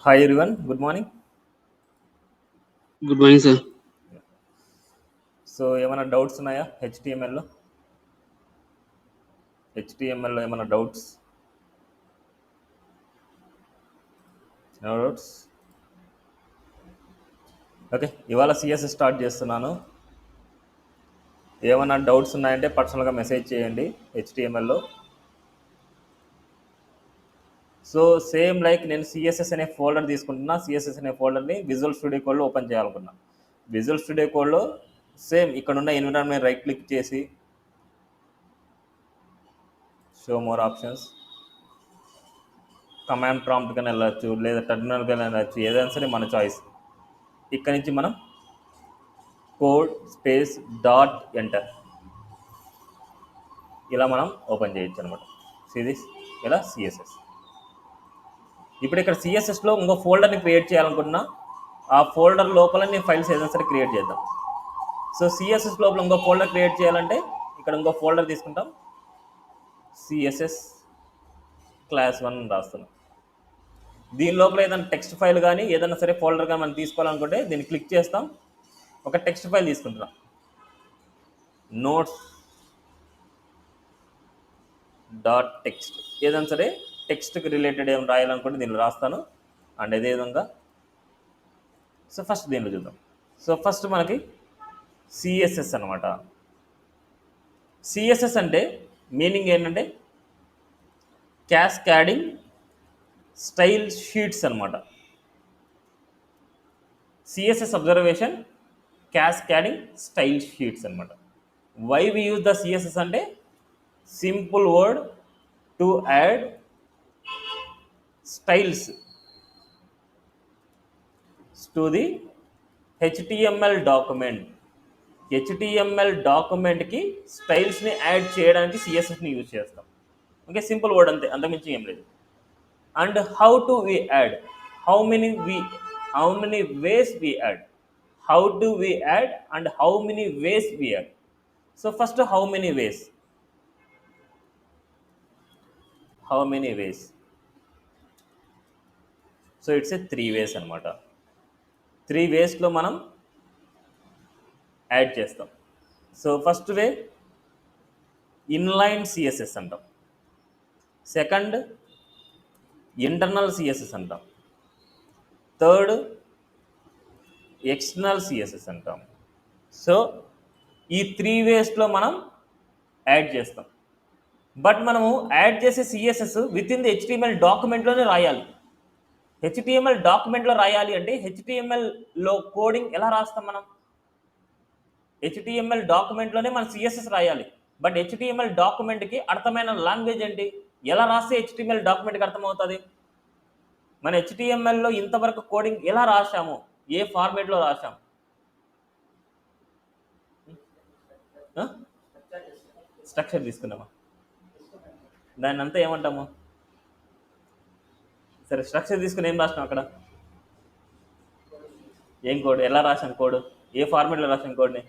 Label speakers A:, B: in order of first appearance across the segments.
A: Hi everyone, good morning.
B: Good morning, sir.
A: So ఏమైనా doubts ఉన్నాయా హెచ్టిఎంఎల్లో ఏమైనా డౌట్స్? No doubts. ఓకే, ఇవాళ సిఎస్ఎస్ స్టార్ట్ చేస్తున్నాను. ఏమైనా డౌట్స్ ఉన్నాయంటే పర్సనల్గా మెసేజ్ చేయండి హెచ్టిఎంఎల్లో. సో సేమ్ లైక్ నేను సిఎస్ఎస్ అనే ఫోల్డర్ తీసుకుంటున్నా. సిఎస్ఎస్ అనే ఫోల్డర్ని విజువల్ స్టూడియో కోడ్లో ఓపెన్ చేయాలనుకున్నా. విజువల్ స్టూడియో కోడ్లో సేమ్ ఇక్కడ ఉన్న ఎన్విరాన్మెంట్ రైట్ క్లిక్ చేసి show more options, command prompt కానీ వెళ్ళచ్చు, లేదా టెర్మినల్ కానీ వెళ్ళచ్చు, ఏదైనా సరే మన చాయిస్. ఇక్కడ నుంచి మనం కోడ్ స్పేస్ డాట్ ఎంటర్ ఇలా మనం ఓపెన్ చేయొచ్చు అనమాట. సిరీస్ ఇలా సిఎస్ఎస్. ఇప్పుడు ఇక్కడ సిఎస్ఎస్లో ఇంకో ఫోల్డర్ని క్రియేట్ చేయాలనుకుంటున్నా. ఆ ఫోల్డర్ లోపల నేను ఫైల్స్ ఏదైనా సరే క్రియేట్ చేద్దాం. సో సిఎస్ఎస్ లోపల ఇంకో ఫోల్డర్ క్రియేట్ చేయాలంటే ఇక్కడ ఇంకో ఫోల్డర్ తీసుకుంటాం. సిఎస్ఎస్ క్లాస్ 1 రాస్తున్నాం. దీని లోపల ఏదైనా టెక్స్ట్ ఫైల్ కానీ ఏదైనా సరే ఫోల్డర్ కానీ మనం తీసుకోవాలనుకుంటే దీన్ని క్లిక్ చేస్తాం. ఒక టెక్స్ట్ ఫైల్ తీసుకుంటున్నాం. నోట్స్ డాట్ టెక్స్ట్ ఏదైనా సరే టెక్స్ట్కి రిలేటెడ్ ఏం రాయాలనుకుంటే దీనిలో రాస్తాను. అండ్ అదేవిధంగా సో ఫస్ట్ దీనిలో చూద్దాం. సో ఫస్ట్ మనకి సిఎస్ఎస్ అనమాట. సిఎస్ఎస్ అంటే మీనింగ్ ఏంటంటే క్యాస్కాడింగ్ స్టైల్ షీట్స్ అనమాట. CSS observation cascading style sheets అనమాట. Why we use the CSS అంటే simple word to add styles to the HTML document. HTML డాక్యుమెంట్కి స్టైల్స్ని యాడ్ చేయడానికి సిఎస్ఎస్ని యూజ్ చేస్తాం. ఓకే, సింపుల్ వర్డ్ అంతే, అంతకుమించి ఏం లేదు. And how to we add, how many ways we add, how to we add and how many ways we add. So first how many ways. So it's a 3 ways అనమాట. 3 waysలో మనం add చేస్తాం. So first way inline CSS అంటాం. Second internal CSS అంటాం. Third external CSS అంటాం. So ఈ 3 waysలో మనం యాడ్ చేస్తాం. బట్ మనము యాడ్ చేసే CSS with in the HTML డాక్యుమెంట్లోనే రాయాలి. హెచ్టిఎంఎల్ డాక్యుమెంట్లో రాయాలి అంటే హెచ్టిఎంఎల్లో కోడింగ్ ఎలా రాస్తాం మనం? హెచ్టిఎంఎల్ డాక్యుమెంట్లోనే మనం సిఎస్ఎస్ రాయాలి. బట్ హెచ్టిఎంఎల్ డాక్యుమెంట్కి అర్థమైన లాంగ్వేజ్ ఏంటి? ఎలా రాస్తే హెచ్టిఎంఎల్ డాక్యుమెంట్కి అర్థమవుతుంది? మన హెచ్టిఎంఎల్లో ఇంతవరకు కోడింగ్ ఎలా రాసాము, ఏ ఫార్మేట్లో రాసాము? స్ట్రక్చర్ తీసుకున్నామా? దాన్ని అంతా ఏమంటాము? సరే, స్ట్రక్చర్ తీసుకుని ఏం రాసినాం అక్కడ? ఏం కోడ్, ఎలా రాసాను కోడ్, ఏ ఫార్మేట్లో రాసాను కోడ్ని?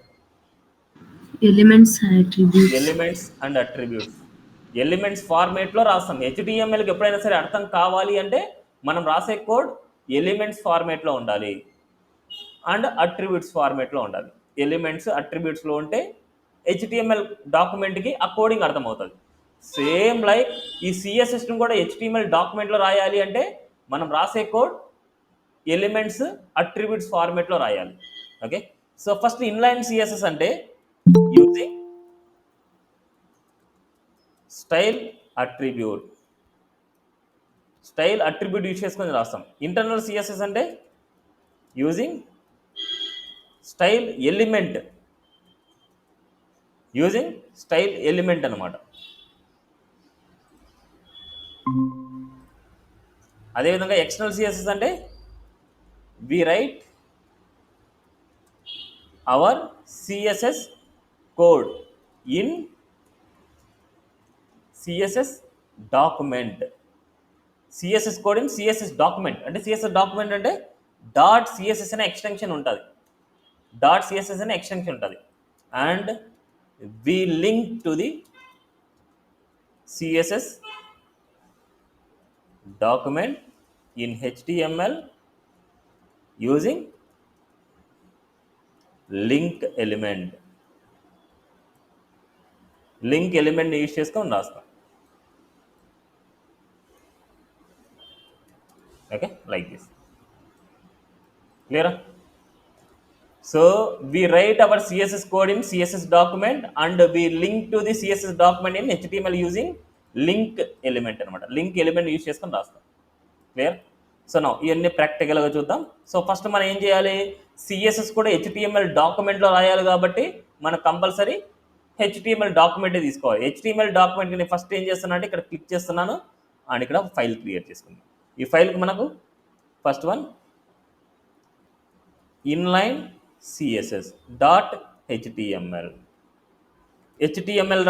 C: Elements attributes.
A: Elements and attributes. Elements ఫార్మేట్లో రాస్తాం. హెచ్టిఎంఎల్కి ఎప్పుడైనా సరే అర్థం కావాలి అంటే మనం రాసే కోడ్ ఎలిమెంట్స్ ఫార్మేట్లో ఉండాలి అండ్ అట్రిబ్యూట్స్ ఫార్మేట్లో ఉండాలి. ఎలిమెంట్స్ అట్రిబ్యూట్స్లో ఉంటే హెచ్టిఎంఎల్ డాక్యుమెంట్కి ఆ కోడింగ్ అర్థమవుతుంది. సేమ్ లైక్ ఈ సిఎస్ఎస్ను కూడా హెచ్టిఎంఎల్ డాక్యుమెంట్లో రాయాలి అంటే మనం రాసే కోడ్ ఎలిమెంట్స్ అట్రిబ్యూట్స్ ఫార్మేట్లో రాయాలి. Okay, so first inline CSS అంటే యూజింగ్ స్టైల్ అట్రిబ్యూట్ యూజ్ చేసుకొని రాస్తాం. ఇంటర్నల్ సిఎస్ఎస్ అంటే యూజింగ్ స్టైల్ ఎలిమెంట్ అనమాట. అదేవిధంగా ఎక్స్టర్నల్ సిఎస్ఎస్ అంటే we write our CSS code in CSS document. CSS code in CSS document అంటే సిఎస్ఎస్ డాక్యుమెంట్ అంటే dot CSS అనే ఎక్స్టెన్షన్ ఉంటుంది. And we link to the CSS document in HTML using link element use చేసుకొని రాస్తాం. Okay, like this. క్లియరా? So we write our CSS code in CSS document and we link to the CSS document in HTML using link element అనమాట. Link element use చేసుకొని రాస్తాం. Clear? So నా ఇవన్నీ ప్రాక్టికల్గా చూద్దాం. సో ఫస్ట్ మనం ఏం చేయాలి, సిఎస్ఎస్ కూడా HTML డాక్యుమెంట్లో రాయాలి కాబట్టి మనం కంపల్సరీ HTML డాక్యుమెంటే తీసుకోవాలి. HTML డాక్యుమెంట్ నేను ఫస్ట్ ఏం చేస్తున్నా అంటే ఇక్కడ క్లిక్ చేస్తున్నాను అండ్ ఇక్కడ ఫైల్ క్రియేట్ చేసుకున్నాను. ఈ ఫైల్కి మనకు first one inline CSS dot HTML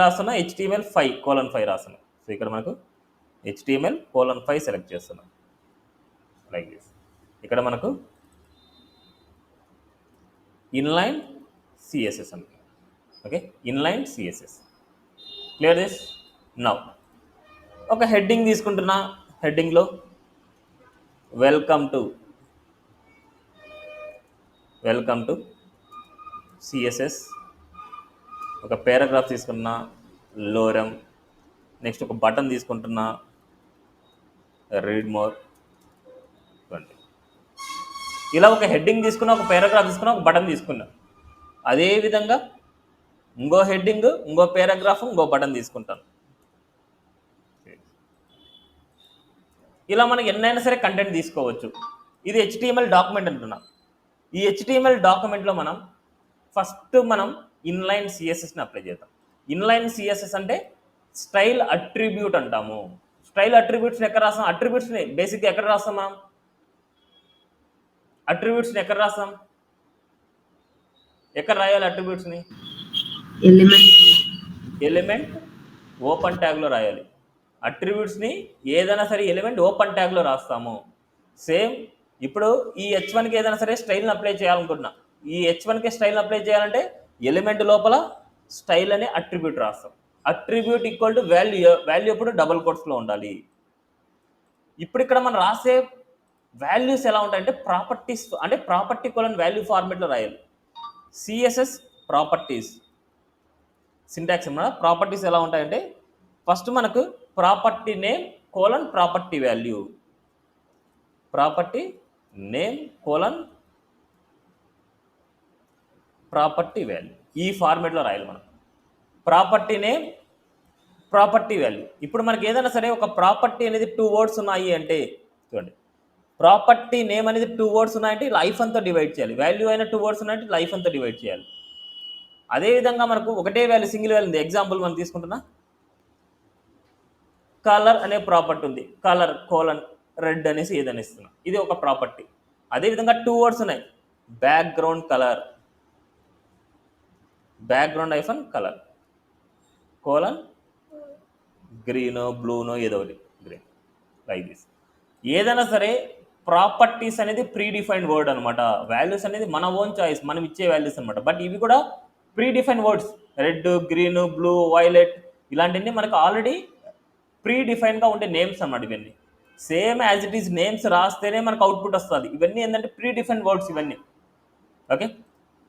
A: రాస్తున్నా, HTML5:5 రాస్తున్నా. సో ఇక్కడ మనకు HTML:5 సెలెక్ట్ చేస్తున్నాం లైక్ దిస్. ఇక్కడ మనకు ఇన్లైన్ CSS అని. Okay, inline CSS. Clear this? Now ఒక హెడ్డింగ్ తీసుకుంటున్నా. హెడ్డింగ్లో వెల్కమ్ టు CSS, ఒక పారాగ్రాఫ్ తీసుకున్నా, లోరమ్. నెక్స్ట్ ఒక బటన్ తీసుకుంటున్నా, రీడ్ మోర్. ఇలా ఒక హెడ్డింగ్ తీసుకున్నా, ఒక పారాగ్రాఫ్ తీసుకున్నా, ఒక బటన్ తీసుకున్నా. అదేవిధంగా ఇంకో హెడ్డింగ్, ఇంకో పారాగ్రాఫ్, ఇంకో బటన్ తీసుకుంటాను. ఇలా మనకి ఎన్నైనా సరే కంటెంట్ తీసుకోవచ్చు. ఇది HTML డాక్యుమెంట్ అంటున్నా. ఈ HTML డాక్యుమెంట్లో ఫస్ట్ మనం ఇన్లైన్ CSSని అప్లై చేద్దాం. ఇన్లైన్ CSS అంటే స్టైల్ అట్రిబ్యూట్ అంటాము. స్టైల్ అట్రిబ్యూట్స్ని ఎక్కడ రాస్తాం? అట్రిబ్యూట్స్ని బేసిక్గా ఎక్కడ రాస్తాం మనం? అట్రిబ్యూట్స్ని ఎక్కడ రాస్తాం? ఎక్కడ రాయాలి అట్రిబ్యూట్స్ని? ఎలిమెంట్ ఓపెన్ ట్యాగ్లో రాయాలి. అట్రిబ్యూట్స్ని ఏదైనా సరే ఎలిమెంట్ ఓపెన్ ట్యాగ్లో రాస్తాము. సేమ్ ఇప్పుడు ఈ H1కి ఏదైనా సరే స్టైల్ని అప్లై చేయాలనుకుంటున్నా. ఈ H1కి స్టైల్ని అప్లై చేయాలంటే ఎలిమెంట్ లోపల స్టైల్ అనే అట్రిబ్యూట్ రాస్తాం. అట్రిబ్యూట్ ఈక్వల్ టు వాల్యూ ఎప్పుడు డబుల్ కోట్స్లో ఉండాలి. ఇప్పుడు ఇక్కడ మనం రాసే వాల్యూస్ ఎలా ఉంటాయంటే ప్రాపర్టీస్, అంటే ప్రాపర్టీ కోలన్ వాల్యూ ఫార్మేట్లో రాయాలి. CSS ప్రాపర్టీస్ సింటాక్స్ అన్నమాట. ప్రాపర్టీస్ ఎలా ఉంటాయంటే ఫస్ట్ మనకు property name colon property value, property name colon property value, ఈ ఫార్మేట్లో రాయాలి మనం. Property name, property value. ఇప్పుడు మనకి ఏదైనా సరే ఒక ప్రాపర్టీ అనేది 2 words ఉన్నాయి అంటే చూడండి, ప్రాపర్టీ నేమ్ అనేది 2 words ఉన్నాయంటే లైఫ్ అంతా డివైడ్ చేయాలి. వాల్యూ అయిన 2 words ఉన్నాయంటే లైఫ్ అంతా డివైడ్ చేయాలి. అదేవిధంగా మనకు ఒకటే వాల్యూ, సింగిల్ వాల్యూ ఉంది. ఎగ్జాంపుల్ మనం తీసుకుంటున్నా, కలర్ అనే ప్రాపర్టీ ఉంది. కలర్ కోలన్ రెడ్ అనేసి ఏదని ఇస్తున్నా, ఇది ఒక ప్రాపర్టీ. అదేవిధంగా 2 words ఉన్నాయి, background colour, background hyphen colour colon గ్రీనో బ్లూనో ఏదో ఒకటి గ్రీన్ లైక్ దిస్. ఏదైనా సరే ప్రాపర్టీస్ అనేది ప్రీ డిఫైన్డ్ వర్డ్ అనమాట. వాల్యూస్ అనేది మన ఓన్ చాయిస్, మనం ఇచ్చే వాల్యూస్ అనమాట. బట్ ఇవి కూడా pre defined words, red, green, blue, violet ఇలాంటివన్నీ మనకు ఆల్రెడీ ప్రీ డిఫైన్గా ఉండే నేమ్స్ అన్నమాట. ఇవన్నీ same as it is names రాస్తేనే మనకు అవుట్పుట్ వస్తుంది. ఇవన్నీ ఏంటంటే ప్రీ డిఫైన్డ్ వర్డ్స్ ఇవన్నీ. ఓకే,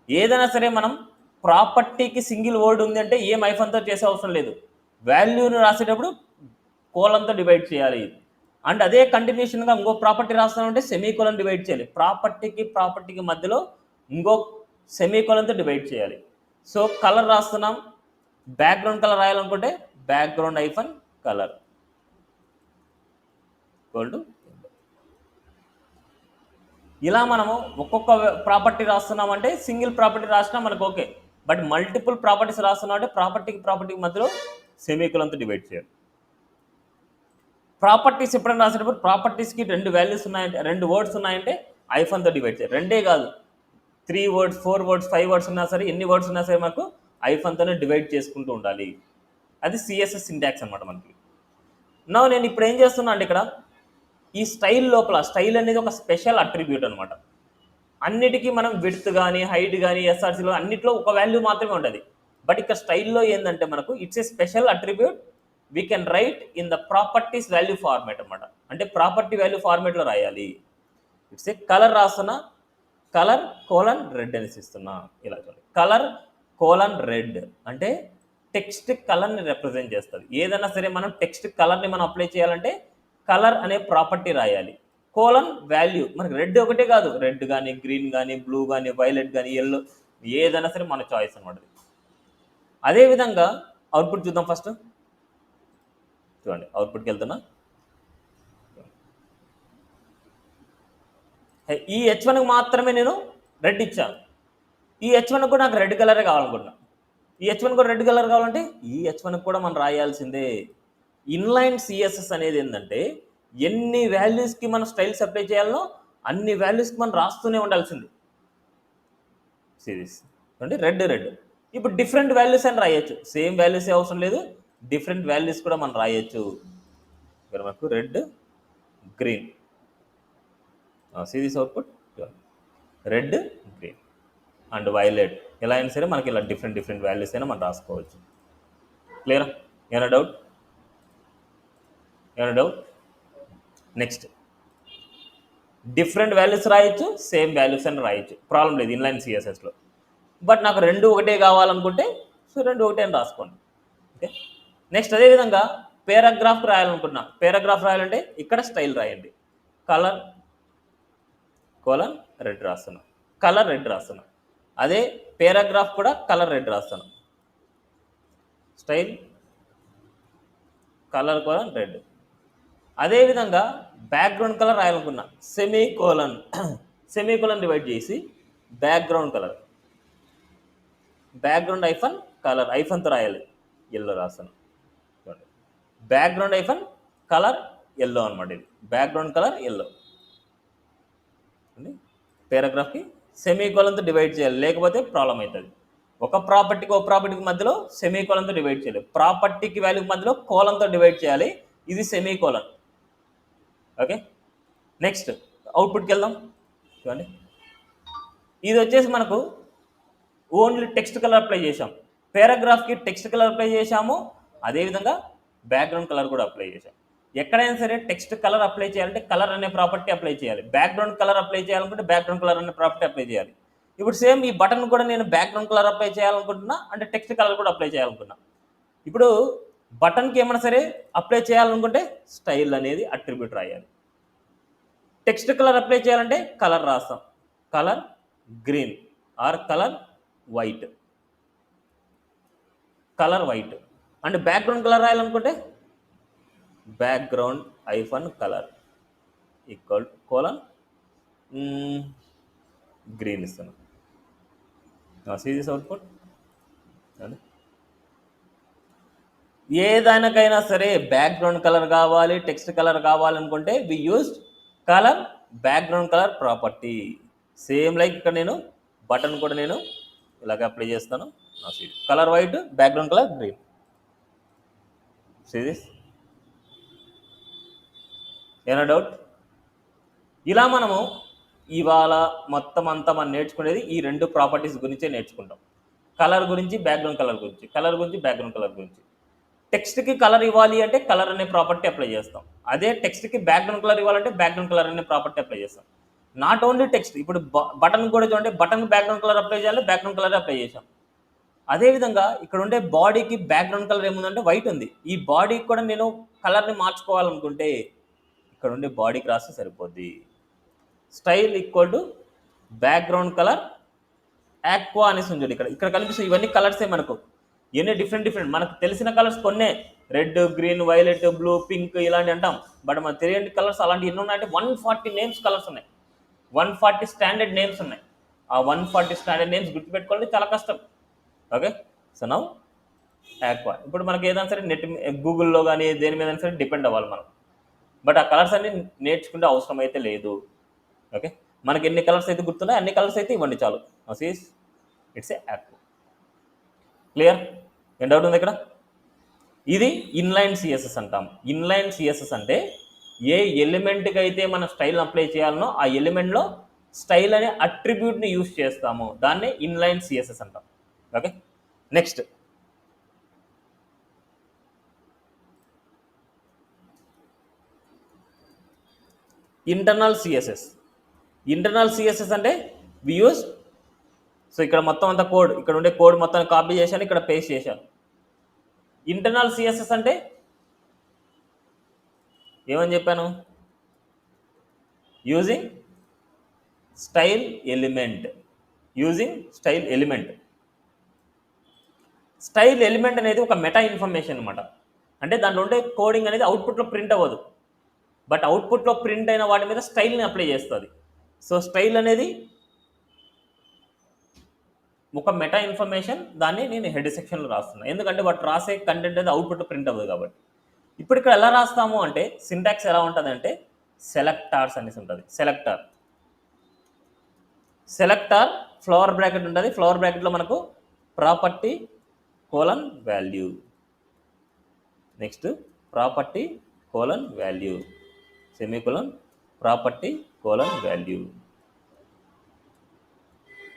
A: ఏదైనా సరే మనం ప్రాపర్టీకి సింగిల్ వర్డ్ ఉంది అంటే ఏం ఐఫన్తో చేసే అవసరం లేదు. వాల్యూని రాసేటప్పుడు కోలంతో డివైడ్ చేయాలి. అండ్ అదే కంటిన్యూషన్గా ఇంకో ప్రాపర్టీ రాస్తామంటే సెమీకోలన్ డివైడ్ చేయాలి. ప్రాపర్టీకి మధ్యలో ఇంకో సెమీకోలన్తో డివైడ్ చేయాలి. సో కలర్ రాస్తున్నాం, బ్యాక్గ్రౌండ్ కలర్ రాయాలనుకుంటే background hyphen colour equal to. ఇలా మనము ఒక్కొక్క ప్రాపర్టీ రాస్తున్నామంటే సింగిల్ ప్రాపర్టీ రాసినా మనకు ఓకే. బట్ మల్టిపుల్ ప్రాపర్టీస్ రాస్తున్నాం అంటే ప్రాపర్టీకి మధ్యలో సెమీకోలన్తో డివైడ్ చేయాలి. ప్రాపర్టీస్ ఎప్పుడైనా రాసేటప్పుడు ప్రాపర్టీస్కి 2 వాల్యూస్ ఉన్నాయంటే, 2 words ఉన్నాయంటే ఐఫన్తో డివైడ్ చేయాలి. 2 కాదు, 3 words, 4 words, 5 words ఉన్నా సరే, ఎన్ని వర్డ్స్ ఉన్నా సరే మనకు ఐఫన్తోనే డివైడ్ చేసుకుంటూ ఉండాలి. అది CSS సింటాక్స్ అనమాట మనకి. నా నేను ఇప్పుడు ఏం చేస్తున్నా అంటే ఇక్కడ ఈ స్టైల్ లోపల, స్టైల్ అనేది ఒక స్పెషల్ అట్రిబ్యూట్ అనమాట. అన్నిటికీ మనం విడ్త్ కానీ హైట్ కానీ SRCలో అన్నిట్లో ఒక వాల్యూ మాత్రమే ఉంటుంది. బట్ ఇక్కడ స్టైల్లో ఏంటంటే మనకు it's A special attribute we can write in the properties value format అనమాట. అంటే ప్రాపర్టీ వాల్యూ ఫార్మేట్లో రాయాలి. ఇట్స్ ఏ కలర్ రాస్తున్నా, కలర్ కోలన్ రెడ్ అనేసి ఇస్తున్నా. ఇలా చూడండి, కలర్ కోలన్ రెడ్ అంటే టెక్స్ట్ కలర్ని రిప్రజెంట్ చేస్తుంది. ఏదైనా సరే మనం టెక్స్ట్ కలర్ని మనం అప్లై చేయాలంటే కలర్ అనే ప్రాపర్టీ రాయాలి. కోలన్ వాల్యూ, మనకి రెడ్ ఒకటే కాదు, రెడ్ కానీ గ్రీన్ కానీ బ్లూ కానీ వైలెట్ కానీ ఎల్లో ఏదైనా సరే మన చాయిస్ అనమాట. అదేవిధంగా అవుట్పుట్ చూద్దాం. ఫస్ట్ చూడండి, అవుట్పుట్కి వెళ్తున్నా. ఈ H1కి మాత్రమే నేను రెడ్ ఇచ్చాను. ఈ H1కి కూడా నాకు రెడ్ కలరే కావాలనుకుంటున్నా. ఈ H1 కూడా రెడ్ కలర్ కావాలంటే ఈ H1కి కూడా మనం రాయాల్సిందే. ఇన్లైన్ సిఎస్ఎస్ అనేది ఏంటంటే ఎన్ని వాల్యూస్కి మనం స్టైల్స్ అప్లై చేయాలనో అన్ని వాల్యూస్కి మనం రాస్తూనే ఉండాల్సింది. సిరీస్ అంటే రెడ్ రెడ్. ఇప్పుడు డిఫరెంట్ వాల్యూస్ అని రాయొచ్చు, సేమ్ వాల్యూసే అవసరం లేదు, డిఫరెంట్ వాల్యూస్ కూడా మనం రాయొచ్చు. ఇక్కడ మనకు red green series output red green and violet ఎలా అయినా సరే మనకి ఇలా డిఫరెంట్ వాల్యూస్ అయినా మనం రాసుకోవచ్చు. క్లియరా? ఏమైనా డౌట్? నెక్స్ట్ డిఫరెంట్ వాల్యూస్ రాయొచ్చు, సేమ్ వాల్యూస్ అని రాయొచ్చు, ప్రాబ్లం లేదు ఇన్లైన్ సిఎస్ఎస్లో. బట్ నాకు రెండు ఒకటే కావాలనుకుంటే సో రెండు ఒకటే అని రాసుకోండి. ఓకే, నెక్స్ట్ అదేవిధంగా పేరాగ్రాఫ్ రాయాలనుకుంటున్నా. పేరాగ్రాఫ్ రాయాలంటే ఇక్కడ స్టైల్ రాయండి, కలర్ కోలన్ రెడ్ రాస్తున్నా, కలర్ రెడ్ రాస్తున్నా. అదే పేరాగ్రాఫ్ కూడా కలర్ రెడ్ రాస్తాను, స్టైల్ కలర్ కోలన్ రెడ్. అదేవిధంగా బ్యాక్గ్రౌండ్ కలర్ రాయాలనుకున్నా, సెమీకోలన్ డివైడ్ చేసి background colour, background hyphen colour, ఐఫన్తో రాయాలి, ఎల్లో రాస్తాను. బ్యాక్గ్రౌండ్ ఐఫన్ కలర్ ఎల్లో అనమాట. ఇది బ్యాక్గ్రౌండ్ కలర్ ఎల్లో. పేరాగ్రాఫ్కి సెమీకోలన్తో డివైడ్ చేయాలి, లేకపోతే ప్రాబ్లం అవుతుంది. ఒక ప్రాపర్టీకి మధ్యలో సెమీకోలన్తో డివైడ్ చేయాలి, ప్రాపర్టీకి వాల్యూకి మధ్యలో కోలన్తో డివైడ్ చేయాలి, ఇది సెమీకోలన్. ఓకే, నెక్స్ట్ అవుట్పుట్కి వెళ్దాం. చూడండి, ఇది వచ్చేసి మనకు ఓన్లీ టెక్స్ట్ కలర్ అప్లై చేసాం, పేరాగ్రాఫ్కి టెక్స్ట్ కలర్ అప్లై చేసాము, అదేవిధంగా బ్యాక్గ్రౌండ్ కలర్ కూడా అప్లై చేసాం. ఎక్కడైనా సరే టెక్స్ట్ కలర్ అప్లై చేయాలంటే కలర్ అనే ప్రాపర్టీ అప్లై చేయాలి, బ్యాక్గ్రౌండ్ కలర్ అప్లై చేయాలనుకుంటే బ్యాక్గ్రౌండ్ కలర్ అనే ప్రాపర్టీ అప్లై చేయాలి. ఇప్పుడు సేమ్ ఈ బటన్ కూడా నేను బ్యాక్గ్రౌండ్ కలర్ అప్లై చేయాలనుకుంటున్నా, అంటే టెక్స్ట్ కలర్ కూడా అప్లై చేయాలనుకున్నా. ఇప్పుడు బటన్కి ఏమైనా సరే అప్లై చేయాలనుకుంటే స్టైల్ అనేది అట్రిబ్యూట్ రాయాలి. టెక్స్ట్ కలర్ అప్లై చేయాలంటే కలర్ రాస్తాం, colour green or colour white, and background colour రాయాలనుకుంటే background hyphen colour equal colon green ఇస్తాను. సిరీస్ అవుట్పుట్ ఏదానికైనా సరే బ్యాక్గ్రౌండ్ కలర్ కావాలి, టెక్స్ట్ కలర్ కావాలనుకుంటే we used colour background colour property. Same like ఇక్కడ నేను బటన్ కూడా నేను ఇలాగ అప్లై చేస్తాను, colour white background colour green. సిరీస్ ఏమైనా డౌట్? ఇలా మనము ఇవాళ మొత్తం అంతా మనం నేర్చుకునేది ఈ రెండు ప్రాపర్టీస్ గురించే నేర్చుకుంటాం, కలర్ గురించి బ్యాక్గ్రౌండ్ కలర్ గురించి, కలర్ గురించి బ్యాక్గ్రౌండ్ కలర్ గురించి. టెక్స్ట్కి కలర్ ఇవ్వాలి అంటే కలర్ అనే ప్రాపర్టీ అప్లై చేస్తాం, అదే టెక్స్ట్కి బ్యాక్గ్రౌండ్ కలర్ ఇవ్వాలంటే బ్యాక్గ్రౌండ్ కలర్ అనే ప్రాపర్టీ అప్లై చేస్తాం. నాట్ ఓన్లీ టెక్స్ట్, ఇప్పుడు బటన్ కూడా చూడండి, బటన్ బ్యాక్గ్రౌండ్ కలర్ అప్లై చేయాలి, బ్యాక్గ్రౌండ్ కలర్ అప్లై చేసాం. అదేవిధంగా ఇక్కడ ఉండే బాడీకి బ్యాక్గ్రౌండ్ కలర్ ఏముందంటే వైట్ ఉంది, ఈ బాడీకి కూడా నేను కలర్ని మార్చుకోవాలనుకుంటే ఇక్కడ ఉండే బాడీకి రాస్తే సరిపోద్ది. Style equal to background colour aqua అనేసి ఉంది. ఇక్కడ కనిపిస్తుంది, ఇవన్నీ కలర్సే మనకు, ఇవన్నీ డిఫరెంట్ మనకు తెలిసిన కలర్స్ కొన్నే, red green violet blue pink ఇలాంటి అంటాం. బట్ మనకు తెలియని కలర్స్ అలాంటి ఎన్ని ఉన్నాయంటే 140 నేమ్స్ కలర్స్ ఉన్నాయి, 140 స్టాండర్డ్ నేమ్స్ ఉన్నాయి. ఆ 140 స్టాండర్డ్ నేమ్స్ గుర్తుపెట్టుకోవాలంటే చాలా కష్టం. Okay, so now aqua. ఇప్పుడు మనకి ఏదైనా సరే నెట్ గూగుల్లో కానీ దేని మీద సరే డిపెండ్ అవ్వాలి మనం, బట్ ఆ కలర్స్ అన్ని నేర్చుకుంటే అవసరం అయితే లేదు. ఓకే, మనకి ఎన్ని కలర్స్ అయితే గుర్తున్నాయి అన్ని కలర్స్ అయితే ఇవ్వండి చాలు. It's a aqua. క్లియర్? ఏం డౌట్ ఉంది ఇక్కడ? ఇది ఇన్లైన్ సిఎస్ఎస్ అంటాం. ఇన్లైన్ సిఎస్ఎస్ అంటే ఏ ఎలిమెంట్కి అయితే మనం స్టైల్ అప్లై చేయాలనో ఆ ఎలిమెంట్లో స్టైల్ అనే అట్రిబ్యూట్ని యూజ్ చేస్తాము, దాన్నే ఇన్లైన్ సిఎస్ఎస్ అంటాం. Okay, next internal CSS. Internal CSS అంటే వి యూజ్, సో ఇక్కడ మొత్తం అంతా కోడ్, ఇక్కడ ఉండే కోడ్ మొత్తం కాపీ చేశాను, ఇక్కడ పేస్ట్ చేశాను. ఇంటర్నల్ సిఎస్ఎస్ అంటే ఏమని చెప్పాను? Using style element. Using style element. Style element అనేది ఒక మెటా ఇన్ఫర్మేషన్ అనమాట. అంటే దాంట్లో ఉండే కోడింగ్ అనేది అవుట్పుట్లో ప్రింట్ అవ్వదు, బట్ అవుట్పుట్లో ప్రింట్ అయిన వాటి మీద స్టైల్ని అప్లై చేస్తుంది. సో స్టైల్ అనేది ఒక మెటా ఇన్ఫర్మేషన్, దాన్ని నేను హెడ్ సెక్షన్లో రాస్తున్నాను, ఎందుకంటే వాటి రాసే కంటెంట్ అనేది అవుట్పుట్ ప్రింట్ అవ్వదు కాబట్టి. ఇప్పుడు ఇక్కడ ఎలా రాస్తాము అంటే సింటాక్స్ ఎలా ఉంటుంది అంటే సెలెక్టార్స్ అనేసి ఉంటుంది. సెలెక్టార్ ఫ్లవర్ బ్రాకెట్ ఉంటుంది. ఫ్లవర్ బ్రాకెట్లో మనకు property colon value, next property colon value, semicolon, property colon value,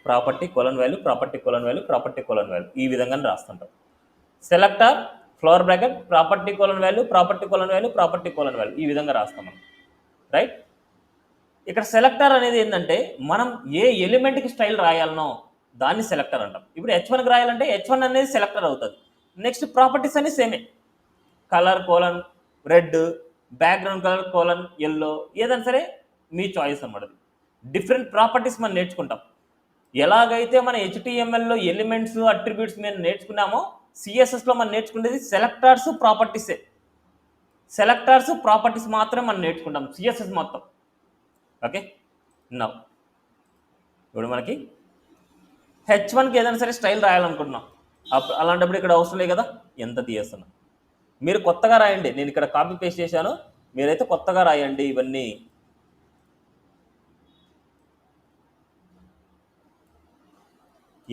A: property colon value, property colon value, property colon value, ఈ విధంగానే రాస్తుంటాం. Selector flower bracket property colon value, property colon value, property colon value, ఈ విధంగా రాస్తాం మనం, right. ఇక్కడ selector అనేది ఏంటంటే మనం ఏ ఎలిమెంట్కి స్టైల్ రాయాలనో దాన్ని సెలెక్టర్ అంటాం. ఇప్పుడు H1కి రాయాలంటే H1 అనేది సెలెక్టర్ అవుతుంది. నెక్స్ట్ ప్రాపర్టీస్ అన్ని సేమే, colour colon red, background colour colon yellow, ఏదైనా సరే మీ చాయిస్ అన్నమాట. డిఫరెంట్ ప్రాపర్టీస్ మనం నేర్చుకుంటాం. ఎలాగైతే మన HTMLలో ఎలిమెంట్స్ అట్రిబ్యూట్స్ మేము నేర్చుకున్నామో సిఎస్ఎస్లో మనం నేర్చుకునేది సెలెక్టార్స్ ప్రాపర్టీసే. సెలెక్టార్స్ ప్రాపర్టీస్ మాత్రమే మనం నేర్చుకుంటాం సిఎస్ఎస్ మొత్తం. ఓకే, నౌ ఇప్పుడు మనకి H1కి ఏదైనా సరే స్టైల్ రాయాలనుకుంటున్నాం, అలాంటప్పుడు ఇక్కడ అవసరం లేదు కదా, ఎంత తీయేస్తున్నాం. మీరు కొత్తగా రాయండి, నేను ఇక్కడ కాపీ పేస్ట్ చేశాను, మీరైతే కొత్తగా రాయండి ఇవన్నీ.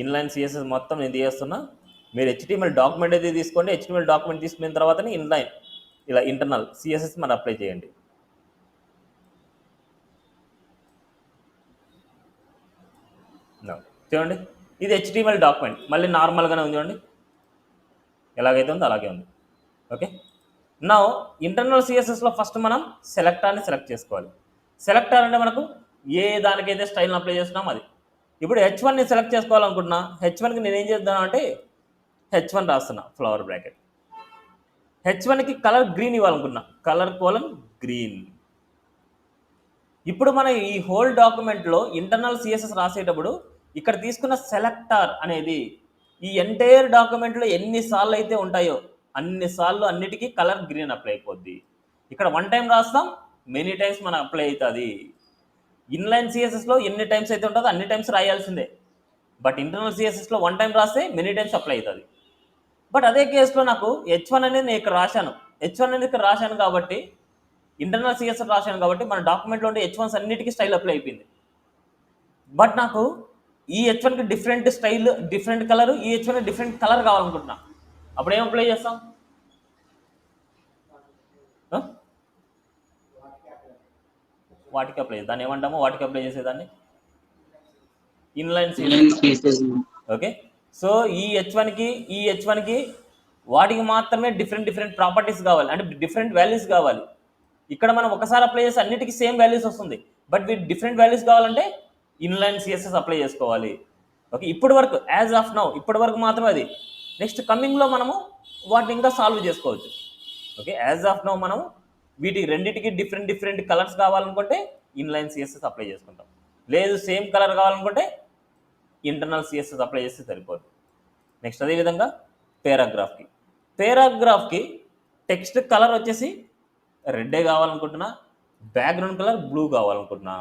A: ఇన్లైన్ సిఎస్ఎస్ మొత్తం నేను తీయేస్తున్నా. మీరు HTML డాక్యుమెంట్ అయితే తీసుకోండి, HTML డాక్యుమెంట్ తీసుకున్న తర్వాతనే ఇన్లైన్ ఇలా ఇంటర్నల్ సిఎస్ఎస్ మనం అప్లై చేయండి. చూడండి, ఇది HTML డాక్యుమెంట్, మళ్ళీ నార్మల్గానే ఉంది చూడండి, ఎలాగైతే ఉందో అలాగే ఉంది. ఓకే, నా ఇంటర్నల్ సిఎస్ఎస్లో ఫస్ట్ మనం సెలెక్టార్ని సెలెక్ట్ చేసుకోవాలి. సెలెక్టార్ అంటే మనకు ఏ దానికైతే స్టైల్ని అప్లై చేస్తున్నాం అది. ఇప్పుడు H1ని సెలెక్ట్ చేసుకోవాలనుకుంటున్నా, H1కి నేను ఏం చేద్దాను అంటే H1 రాస్తున్నా ఫ్లవర్ బ్రాకెట్. H1కి కలర్ గ్రీన్ ఇవ్వాలనుకున్నా, కలర్ కోలన్ గ్రీన్. ఇప్పుడు మన ఈ హోల్ డాక్యుమెంట్లో ఇంటర్నల్ సిఎస్ఎస్ రాసేటప్పుడు ఇక్కడ తీసుకున్న సెలెక్టార్ అనేది ఈ ఎంటైర్ డాక్యుమెంట్లో ఎన్నిసార్లు అయితే ఉంటాయో అన్నిసార్లు అన్నిటికీ కలర్ గ్రీన్ అప్లై అయిపోద్ది. ఇక్కడ 1 టైం రాస్తాం, మెనీ టైమ్స్ మనం అప్లై అవుతుంది. ఇన్లైన్ సిఎస్ఎస్లో ఎన్ని టైమ్స్ అయితే ఉంటుందో అన్ని టైమ్స్ రాయాల్సిందే, బట్ ఇంటర్నల్ సిఎస్ఎస్లో 1 టైం రాస్తే మెనీ టైమ్స్ అప్లై అవుతుంది. బట్ అదే కేసులో నాకు H1 అనేది నేను ఇక్కడ రాశాను, H1 అనేది ఇక్కడ రాశాను కాబట్టి ఇంటర్నల్ సిఎస్ఎస్ రాశాను కాబట్టి మన డాక్యుమెంట్లో ఉండే H1s అన్నిటికీ స్టైల్ అప్లై అయిపోయింది. బట్ నాకు ఈ H1కి డిఫరెంట్ స్టైల్, డిఫరెంట్ కలర్, ఈ H1కి డిఫరెంట్ కలర్ కావాలనుకుంటున్నా, అప్పుడు ఏం అప్లై చేస్తాం? వాటికి అప్లై, దాన్ని ఏమంటామో వాటికి అప్లై చేసేదాన్ని ఇన్లైన్ సిఎస్ఎస్. ఓకే, సో ఈ H1కి వాటికి మాత్రమే డిఫరెంట్ ప్రాపర్టీస్ కావాలి, అంటే డిఫరెంట్ వాల్యూస్ కావాలి. ఇక్కడ మనం ఒకసారి అప్లై చేస్తే అన్నిటికీ సేమ్ వాల్యూస్ వస్తుంది, బట్ వీటి డిఫరెంట్ వాల్యూస్ కావాలంటే ఇన్లైన్ సిఎస్ఎస్ అప్లై చేసుకోవాలి. ఓకే, ఇప్పటి వరకు యాజ్ ఆఫ్ నౌ ఇప్పటి వరకు మాత్రమే అది. నెక్స్ట్ కమింగ్లో మనము వాటిని ఇంకా సాల్వ్ చేసుకోవచ్చు. ఓకే, యాజ్ ఆఫ్ నౌ మనం వీటికి రెండింటికి డిఫరెంట్ కలర్స్ కావాలనుకుంటే ఇన్లైన్ సిఎస్ఎస్ అప్లై చేసుకుంటాం, లేదు సేమ్ కలర్ కావాలనుకుంటే ఇంటర్నల్ సిఎస్ఎస్ అప్లై చేస్తే సరిపోతుంది. నెక్స్ట్ అదేవిధంగా పేరాగ్రాఫ్కి టెక్స్ట్ కలర్ వచ్చేసి రెడ్డే కావాలనుకుంటున్నా, బ్యాక్గ్రౌండ్ కలర్ బ్లూ కావాలనుకుంటున్నా,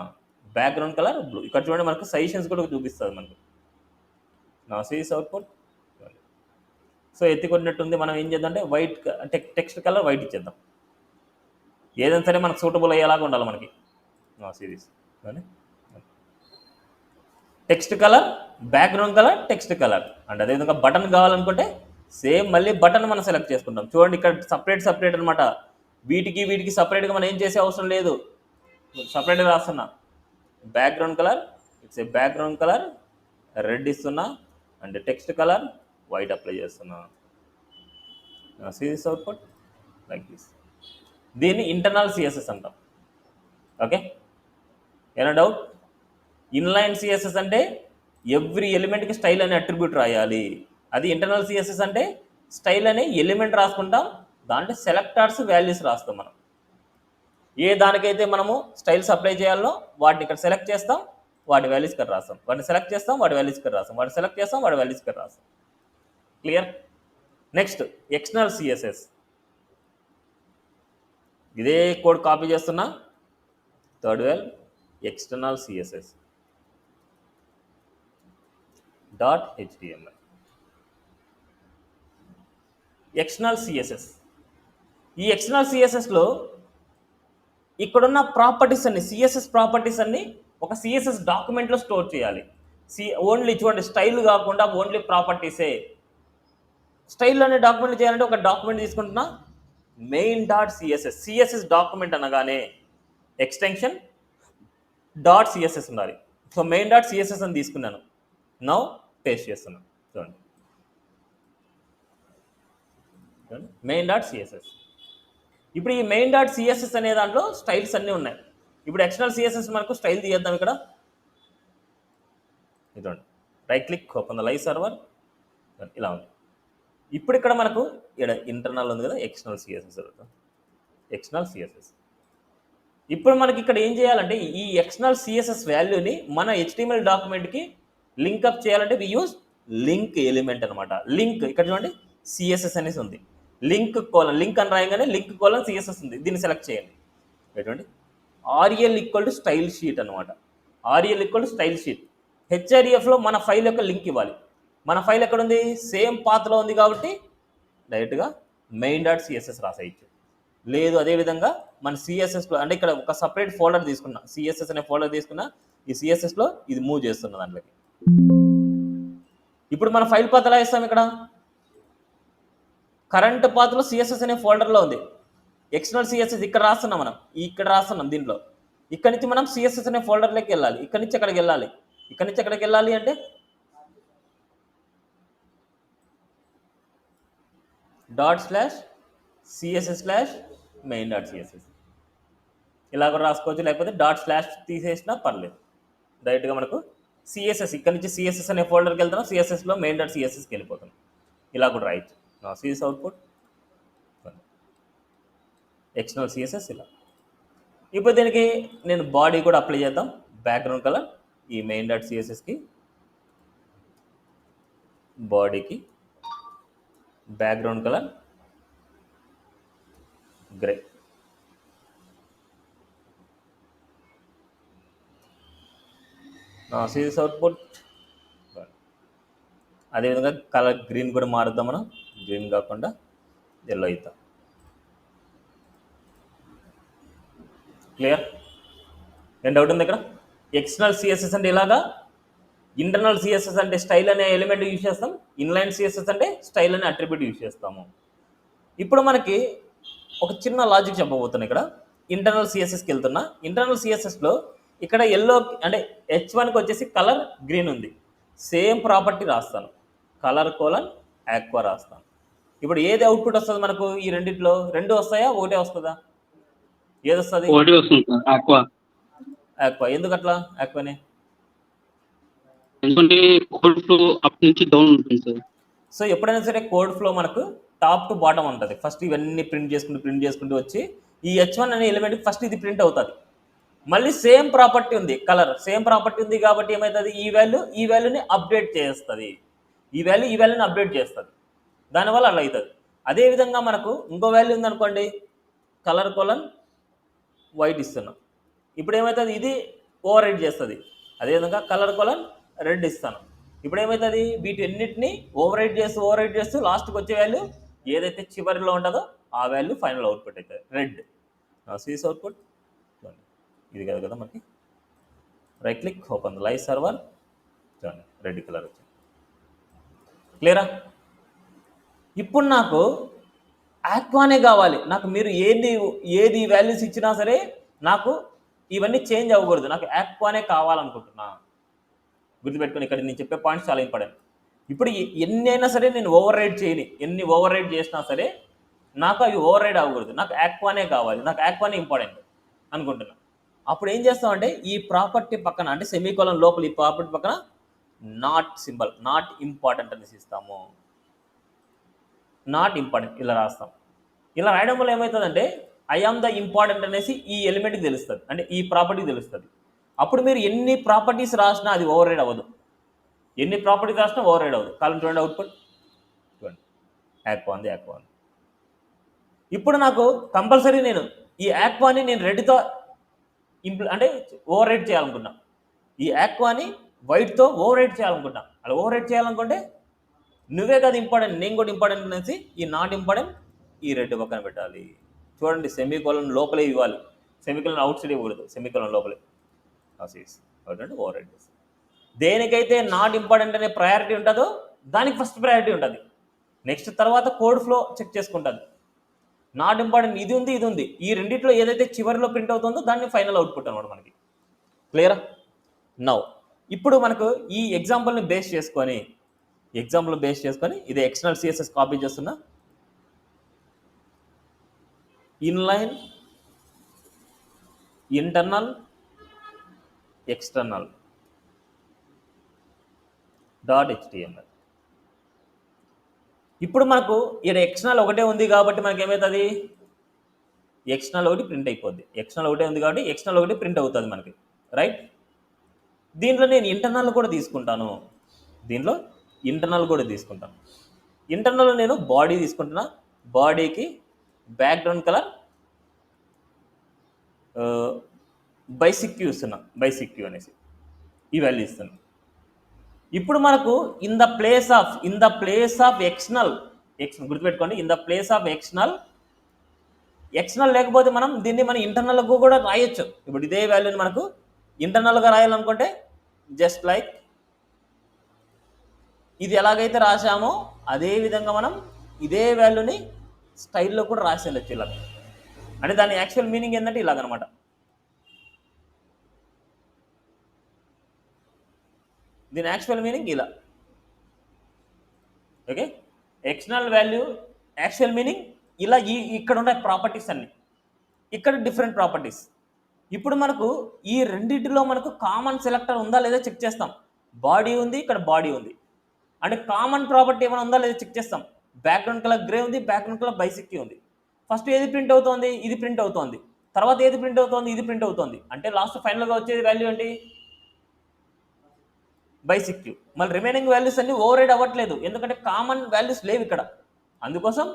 A: బ్యాక్గ్రౌండ్ కలర్ బ్లూ. ఇక్కడ చూడండి మనకు సజెషన్స్ కూడా చూపిస్తుంది మనకు. నా సీస్ అవుట్పుట్ సో ఎత్తికొట్టినట్టుంది. మనం ఏం చేద్దాం అంటే వైట్ టెక్స్ట్ కలర్ వైట్ ఇచ్చేద్దాం, ఏదైనా సరే మనకు సూటబుల్ అయ్యేలాగా ఉండాలి మనకి. Series text colour, background colour, text colour. And అదేవిధంగా బటన్ కావాలనుకుంటే సేమ్ మళ్ళీ బటన్ మనం సెలెక్ట్ చేసుకుంటాం. చూడండి ఇక్కడ సపరేట్ అనమాట, వీటికి సపరేట్గా మనం ఏం చేసే అవసరం లేదు, సపరేట్గా రాస్తున్నా. Background colour, it's a background colour red ఇస్తున్నా, and text colour white apply చేస్తున్నా. సిరీస్ అవుట్పుట్ లైక్ దిస్. దీన్ని ఇంటర్నల్ సిఎస్ఎస్ అంటాం. Okay, any doubt? Inline CSS అంటే ఎవ్రీ ఎలిమెంట్కి స్టైల్ అనే అట్రిబ్యూట్ రాయాలి. అది ఇంటర్నల్ సిఎస్ఎస్ అంటే స్టైల్ అనే ఎలిమెంట్ రాసుకుంటాం, దాంట్లో సెలెక్టార్స్ వాల్యూస్ రాస్తాం మనం. ఏ దానికైతే మనము స్టైల్స్ అప్లై చేయాలో వాటిని ఇక్కడ సెలెక్ట్ చేస్తాం, వాటి వాల్యూస్ ఇక్కడ రాస్తాం, వాటిని సెలెక్ట్ చేస్తాం, వాటి వాల్యూస్ ఇక్కడ రాస్తాం, వాటిని సెలెక్ట్ చేస్తాం, వాటి వాల్యూస్ ఇక్కడ రాస్తాం. క్లియర్? Next external CSS. ఇదే కోడ్ కాపీ చేస్తున్నా, third well external CSS dot HTML. External CSS, ఈ ఎక్స్టర్నల్ సిఎస్ఎస్లో ఇక్కడున్న ప్రాపర్టీస్ అన్ని, సిఎస్ఎస్ ప్రాపర్టీస్ అన్ని ఒక సిఎస్ఎస్ డాక్యుమెంట్లో స్టోర్ చేయాలి. ఓన్లీ చూడండి, స్టైల్ కాకుండా ఓన్లీ ప్రాపర్టీసే. స్టైల్ అనే డాక్యుమెంట్ చేయాలంటే ఒక డాక్యుమెంట్ తీసుకుంటున్నా, main dot CSS. CSS document అనగానే ఎక్స్టెన్షన్ డాట్ సిఎస్ఎస్ ఉండాలి. సో మెయిన్ డాట్ సిఎస్ఎస్ అని తీసుకున్నాను, నౌ పేస్ట్ చేస్తున్నాను. చూడండి, మెయిన్ డాట్ సిఎస్ఎస్. ఇప్పుడు ఈ మెయిన్ డాట్ సిఎస్ఎస్ అనే దాంట్లో స్టైల్స్ అన్నీ ఉన్నాయి. ఇప్పుడు ఎక్స్టర్నల్ సిఎస్ఎస్ మనకు స్టైల్ తీద్దాం. ఇక్కడ ఇదండి, right click, open the live server, ఇలా ఉంది. ఇప్పుడు ఇక్కడ మనకు ఇక్కడ ఇంటర్నల్ ఉంది కదా, ఎక్స్టర్నల్ సిఎస్ఎస్. External CSS. ఇప్పుడు మనకి ఇక్కడ ఏం చేయాలంటే ఈ ఎక్స్టర్నల్ సిఎస్ఎస్ వాల్యూని మన HTML డాక్యుమెంట్కి లింక్అప్ చేయాలంటే వి యూజ్ లింక్ ఎలిమెంట్ అనమాట. లింక్ ఇక్కడ చూడండి, సిఎస్ఎస్ అనేసి ఉంది, లింక్ కోలన్, లింక్ అని రాయగానే లింక్ కోలన్ సిఎస్ఎస్ ఉంది. దీన్ని సెలెక్ట్ చేయండి. చూడండి, rel equal to style sheet అనమాట. Rel equal to style sheet. హెచ్ఆర్ఎఫ్లో మన ఫైల్ యొక్క లింక్ ఇవ్వాలి. మన ఫైల్ ఎక్కడ ఉంది? సేమ్ పాత్లో ఉంది కాబట్టి డైరెక్ట్గా మెయిన్ డాట్ సిఎస్ఎస్ రాసేయచ్చు. లేదు అదేవిధంగా మన సిఎస్ఎస్లో అంటే ఇక్కడ ఒక సపరేట్ ఫోల్డర్ తీసుకున్నా, సిఎస్ఎస్ అనే ఫోల్డర్ తీసుకున్నా, ఈ సిఎస్ఎస్లో ఇది మూవ్ చేస్తున్న దాంట్లోకి. ఇప్పుడు మన ఫైల్ పాత్ ఎలా ఇస్తాం? ఇక్కడ కరెంట్ పాత్లో సిఎస్ఎస్ అనే ఫోల్డర్లో ఉంది. ఎక్స్టర్నల్ సిఎస్ఎస్ ఇక్కడ రాస్తున్నాం, మనం ఇక్కడ రాస్తున్నాం దీంట్లో. ఇక్కడ నుంచి మనం సిఎస్ఎస్ అనే ఫోల్డర్లోకి వెళ్ళాలి. ఇక్కడ నుంచి ఎక్కడికి వెళ్ళాలి? ఇక్కడ నుంచి ఎక్కడికి వెళ్ళాలి అంటే ./CSS/main.css ఇలా కూడా రాసుకోవచ్చు, లేకపోతే ./ తీసేసినా పర్లేదు. డైరెక్ట్గా మనకు సిఎస్ఎస్ ఇక్కడ నుంచి సిఎస్ఎస్ అనే ఫోల్డర్కి వెళ్తున్నాం, సిఎస్ఎస్లో main.cssకి వెళ్ళిపోతాం. ఇలా కూడా రాయొచ్చు. సిఎస్ అవుట్పుట్ ఎక్స్టర్నల్ సిఎస్ఎస్ ఇలా. ఇప్పుడు దీనికి నేను బాడీ కూడా అప్లై చేద్దాం. బ్యాక్గ్రౌండ్ కలర్ ఈ main.cssకి, బాడీకి background colour grey. CS output అదేవిధంగా కలర్ గ్రీన్ కూడా మారుద్దాం. మనం గ్రీన్ కాకుండా ఎల్లో అవుతాం. క్లియర్? ఏం డౌట్ ఉంది ఇక్కడ? ఎక్స్టర్నల్ సిఎస్ఎస్ అంటే ఇలాగా, ఇంటర్నల్ సిఎస్ఎస్ అంటే స్టైల్ అనే ఎలిమెంట్ యూజ్ చేస్తాం, ఇన్లైన్ సిఎస్ఎస్ అంటే స్టైల్ అనే అట్రిబ్యూట్ యూజ్ చేస్తాము. ఇప్పుడు మనకి ఒక చిన్న లాజిక్ చెప్పబోతున్నా. ఇక్కడ ఇంటర్నల్ సిఎస్ఎస్కి వెళ్తున్నా. ఇంటర్నల్ సిఎస్ఎస్లో ఇక్కడ ఎల్లో అంటే H1కి వచ్చేసి కలర్ గ్రీన్ ఉంది, సేమ్ ప్రాపర్టీ రాస్తాను, కలర్ కోలన్ ఆక్వా రాస్తాను. ఇప్పుడు ఏది అవుట్పుట్ వస్తుంది మనకు? ఈ రెండిట్లో రెండు వస్తాయా, ఒకటే వస్తుందా? ఏది వస్తుంది?
B: ఆక్వా.
A: ఎందుకు అట్లా ఆక్వానే?
B: ఎందుకంటే కోడ్ ఫ్లో అప్ నుంచి డౌన్ ఉంటుంది సార్.
A: సో ఎప్పుడైనా సరే కోడ్ ఫ్లో మనకు టాప్ టు బాటమ్ ఉంటుంది. ఫస్ట్ ఇవన్నీ ప్రింట్ చేసుకుంటూ వచ్చి ఈ H1 అనే ఎలిమెంట్కి ఫస్ట్ ఇది ప్రింట్ అవుతుంది. మళ్ళీ సేమ్ ప్రాపర్టీ ఉంది, కలర్ సేమ్ ప్రాపర్టీ ఉంది కాబట్టి ఏమవుతుంది? ఈ వాల్యూని అప్డేట్ చేస్తుంది, ఈ వాల్యూని అప్డేట్ చేస్తుంది. దానివల్ల అలా అవుతుంది. అదేవిధంగా మనకు ఇంకో వాల్యూ ఉందనుకోండి, కలర్ కోలన్ వైట్ ఇస్తున్నాం. ఇప్పుడు ఏమవుతుంది? ఇది ఓవర్ రైట్ చేస్తుంది. అదేవిధంగా కలర్ కోలన్ రెడ్ ఇస్తాను. ఇప్పుడు ఏమవుతుంది? వీటన్నిటిని ఓవర్ రైట్ చేస్తూ లాస్ట్కి వచ్చే వాల్యూ ఏదైతే చివరిలో ఉంటుందో ఆ వాల్యూ ఫైనల్ అవుట్పుట్ అవుతుంది, రెడ్. సిఎస్ అవుట్పుట్ ఇది కాదు కదా మనకి. Right click, open the live server, చూడండి రెడ్ కలర్ వచ్చింది. క్లియరా? ఇప్పుడు నాకు ఆక్వానే కావాలి. నాకు మీరు ఏది వాల్యూస్ ఇచ్చినా సరే నాకు ఇవన్నీ చేంజ్ అవ్వకూడదు, నాకు ఆక్వానే కావాలనుకుంటున్నా. గుర్తుపెట్టుకుని, ఇక్కడ నేను చెప్పే పాయింట్స్ చాలా ఇంపార్టెంట్. ఇప్పుడు ఎన్ని అయినా సరే నేను ఓవర్ రైడ్ చేయని, ఎన్ని ఓవర్ రైడ్ చేసినా సరే నాకు అవి ఓవర్ రైడ్ అవ్వకూడదు, నాకు ఆక్వానే కావాలి, నాకు ఆక్వానే ఇంపార్టెంట్ అనుకుంటున్నా. అప్పుడు ఏం చేస్తామంటే ఈ ప్రాపర్టీ పక్కన అంటే సెమీకోలన్ లోపల ఈ ప్రాపర్టీ పక్కన నాట్ సింబల్, నాట్ ఇంపార్టెంట్ అనేసి ఇస్తాము. నాట్ ఇంపార్టెంట్ ఇలా రాస్తాం. ఇలా రాయడం వల్ల ఏమవుతుందంటే ఐ ఆమ్ ద ఇంపార్టెంట్ అనేసి ఈ ఎలిమెంట్కి తెలుస్తుంది, అంటే ఈ ప్రాపర్టీకి తెలుస్తుంది. అప్పుడు మీరు ఎన్ని ప్రాపర్టీస్ రాసినా అది ఓవర్ రైడ్ అవ్వదు. ఎన్ని ప్రాపర్టీస్ రాసినా ఓవర్ రైడ్ అవ్వదు. కాలం చూడండి, అవుట్పుట్ చూడండి, యాక్వాన్. ఇప్పుడు నాకు కంపల్సరీ నేను ఈ యాక్వాని నేను రెడ్తో అంటే ఓవర్ రైడ్ చేయాలనుకున్నా, ఈ యాక్వాని వైట్తో ఓవర్ రైడ్ చేయాలనుకుంటా. అలా ఓవర్ రైడ్ చేయాలనుకుంటే నువ్వే కదా ఇంపార్టెంట్, నేను కూడా ఇంపార్టెంట్ అనేసి ఈ నాట్ ఇంపార్టెంట్ ఈ రెడ్ పక్కన పెట్టాలి. చూడండి, సెమీకోలన్ లోపలే ఇవ్వాలి, సెమీకోలన్ అవుట్ సైడ్ ఇవ్వకూడదు, సెమీకోలన్ లోపలే. Override. దేనికైతే నాట్ ఇంపార్టెంట్ అనే ప్రయారిటీ ఉంటుందో దానికి ఫస్ట్ ప్రయారిటీ ఉంటుంది. నెక్స్ట్ తర్వాత కోడ్ ఫ్లో చెక్ చేసుకుంటుంది. నాట్ ఇంపార్టెంట్ ఇది ఉంది, ఈ రెండిట్లో ఏదైతే చివరిలో ప్రింట్ అవుతుందో దాన్ని ఫైనల్ అవుట్పుట్ అనమాట మనకి. క్లియరా? నౌ ఇప్పుడు మనకు ఈ ఎగ్జాంపుల్ని బేస్ చేసుకొని ఇది ఎక్స్టర్నల్ సిఎస్ఎస్ కాపీ చేస్తున్నా. Inline, internal, external .html. ఇప్పుడు మనకు ఇక్కడ ఎక్స్టర్నల్ ఒకటే ఉంది కాబట్టి మనకి ఏమవుతుంది, ఎక్స్టర్నల్ ఒకటి ప్రింట్ అయిపోద్ది. ఎక్స్టర్నల్ ఒకటే ఉంది కాబట్టి ఎక్స్టర్నల్ ఒకటి ప్రింట్ అవుతుంది మనకి, రైట్? దీంట్లో నేను ఇంటర్నల్ కూడా తీసుకుంటాను. ఇంటర్నల్ నేను బాడీ తీసుకుంటున్నా. బాడీకి బ్యాక్గ్రౌండ్ కలర్ బైసిక్యూ ఇస్తున్నా, బైసిక్యూ అనేసి ఈ వాల్యూ ఇస్తున్నా. ఇప్పుడు మనకు in the place of external గుర్తుపెట్టుకోండి, in the place of external లేకపోతే మనం దీన్ని మన ఇంటర్నల్కు కూడా రాయొచ్చు. ఇప్పుడు ఇదే వాల్యూని మనకు ఇంటర్నల్గా రాయాలనుకుంటే జస్ట్ లైక్ ఇది ఎలాగైతే రాసామో అదే విధంగా మనం ఇదే వాల్యూని స్టైల్లో కూడా రాసేయచ్చు ఇలా. అంటే దాని యాక్చువల్ మీనింగ్ ఏంటంటే ఇలాగనమాట. దీని యాక్చువల్ మీనింగ్ ఇలా. Okay, external value actual meaning ఇలా. ఇక్కడ ఉన్న ప్రాపర్టీస్ అన్ని ఇక్కడ డిఫరెంట్ ప్రాపర్టీస్. ఇప్పుడు మనకు ఈ రెండింటిలో మనకు కామన్ సెలెక్టర్ ఉందా లేదా చెక్ చేస్తాం. బాడీ ఉంది, ఇక్కడ బాడీ ఉంది, అంటే కామన్ ప్రాపర్టీ ఏమైనా ఉందా లేదా చెక్ చేస్తాం. బ్యాక్గ్రౌండ్ కలర్ గ్రే ఉంది, బ్యాక్గ్రౌండ్ కలర్ బైసిక్యూ ఉంది. ఫస్ట్ ఏది ప్రింట్ అవుతోంది, ఇది ప్రింట్ అవుతోంది. తర్వాత ఏది ప్రింట్ అవుతోంది, ఇది ప్రింట్ అవుతోంది. అంటే లాస్ట్ ఫైనల్గా వచ్చేది వాల్యూ ఏంటి, బైసిక్యూ. మళ్ళీ రిమైనింగ్ వాల్యూస్ అన్ని ఓవర్ రైడ్ అవ్వట్లేదు, ఎందుకంటే కామన్ వాల్యూస్ లేవు ఇక్కడ. అందుకోసం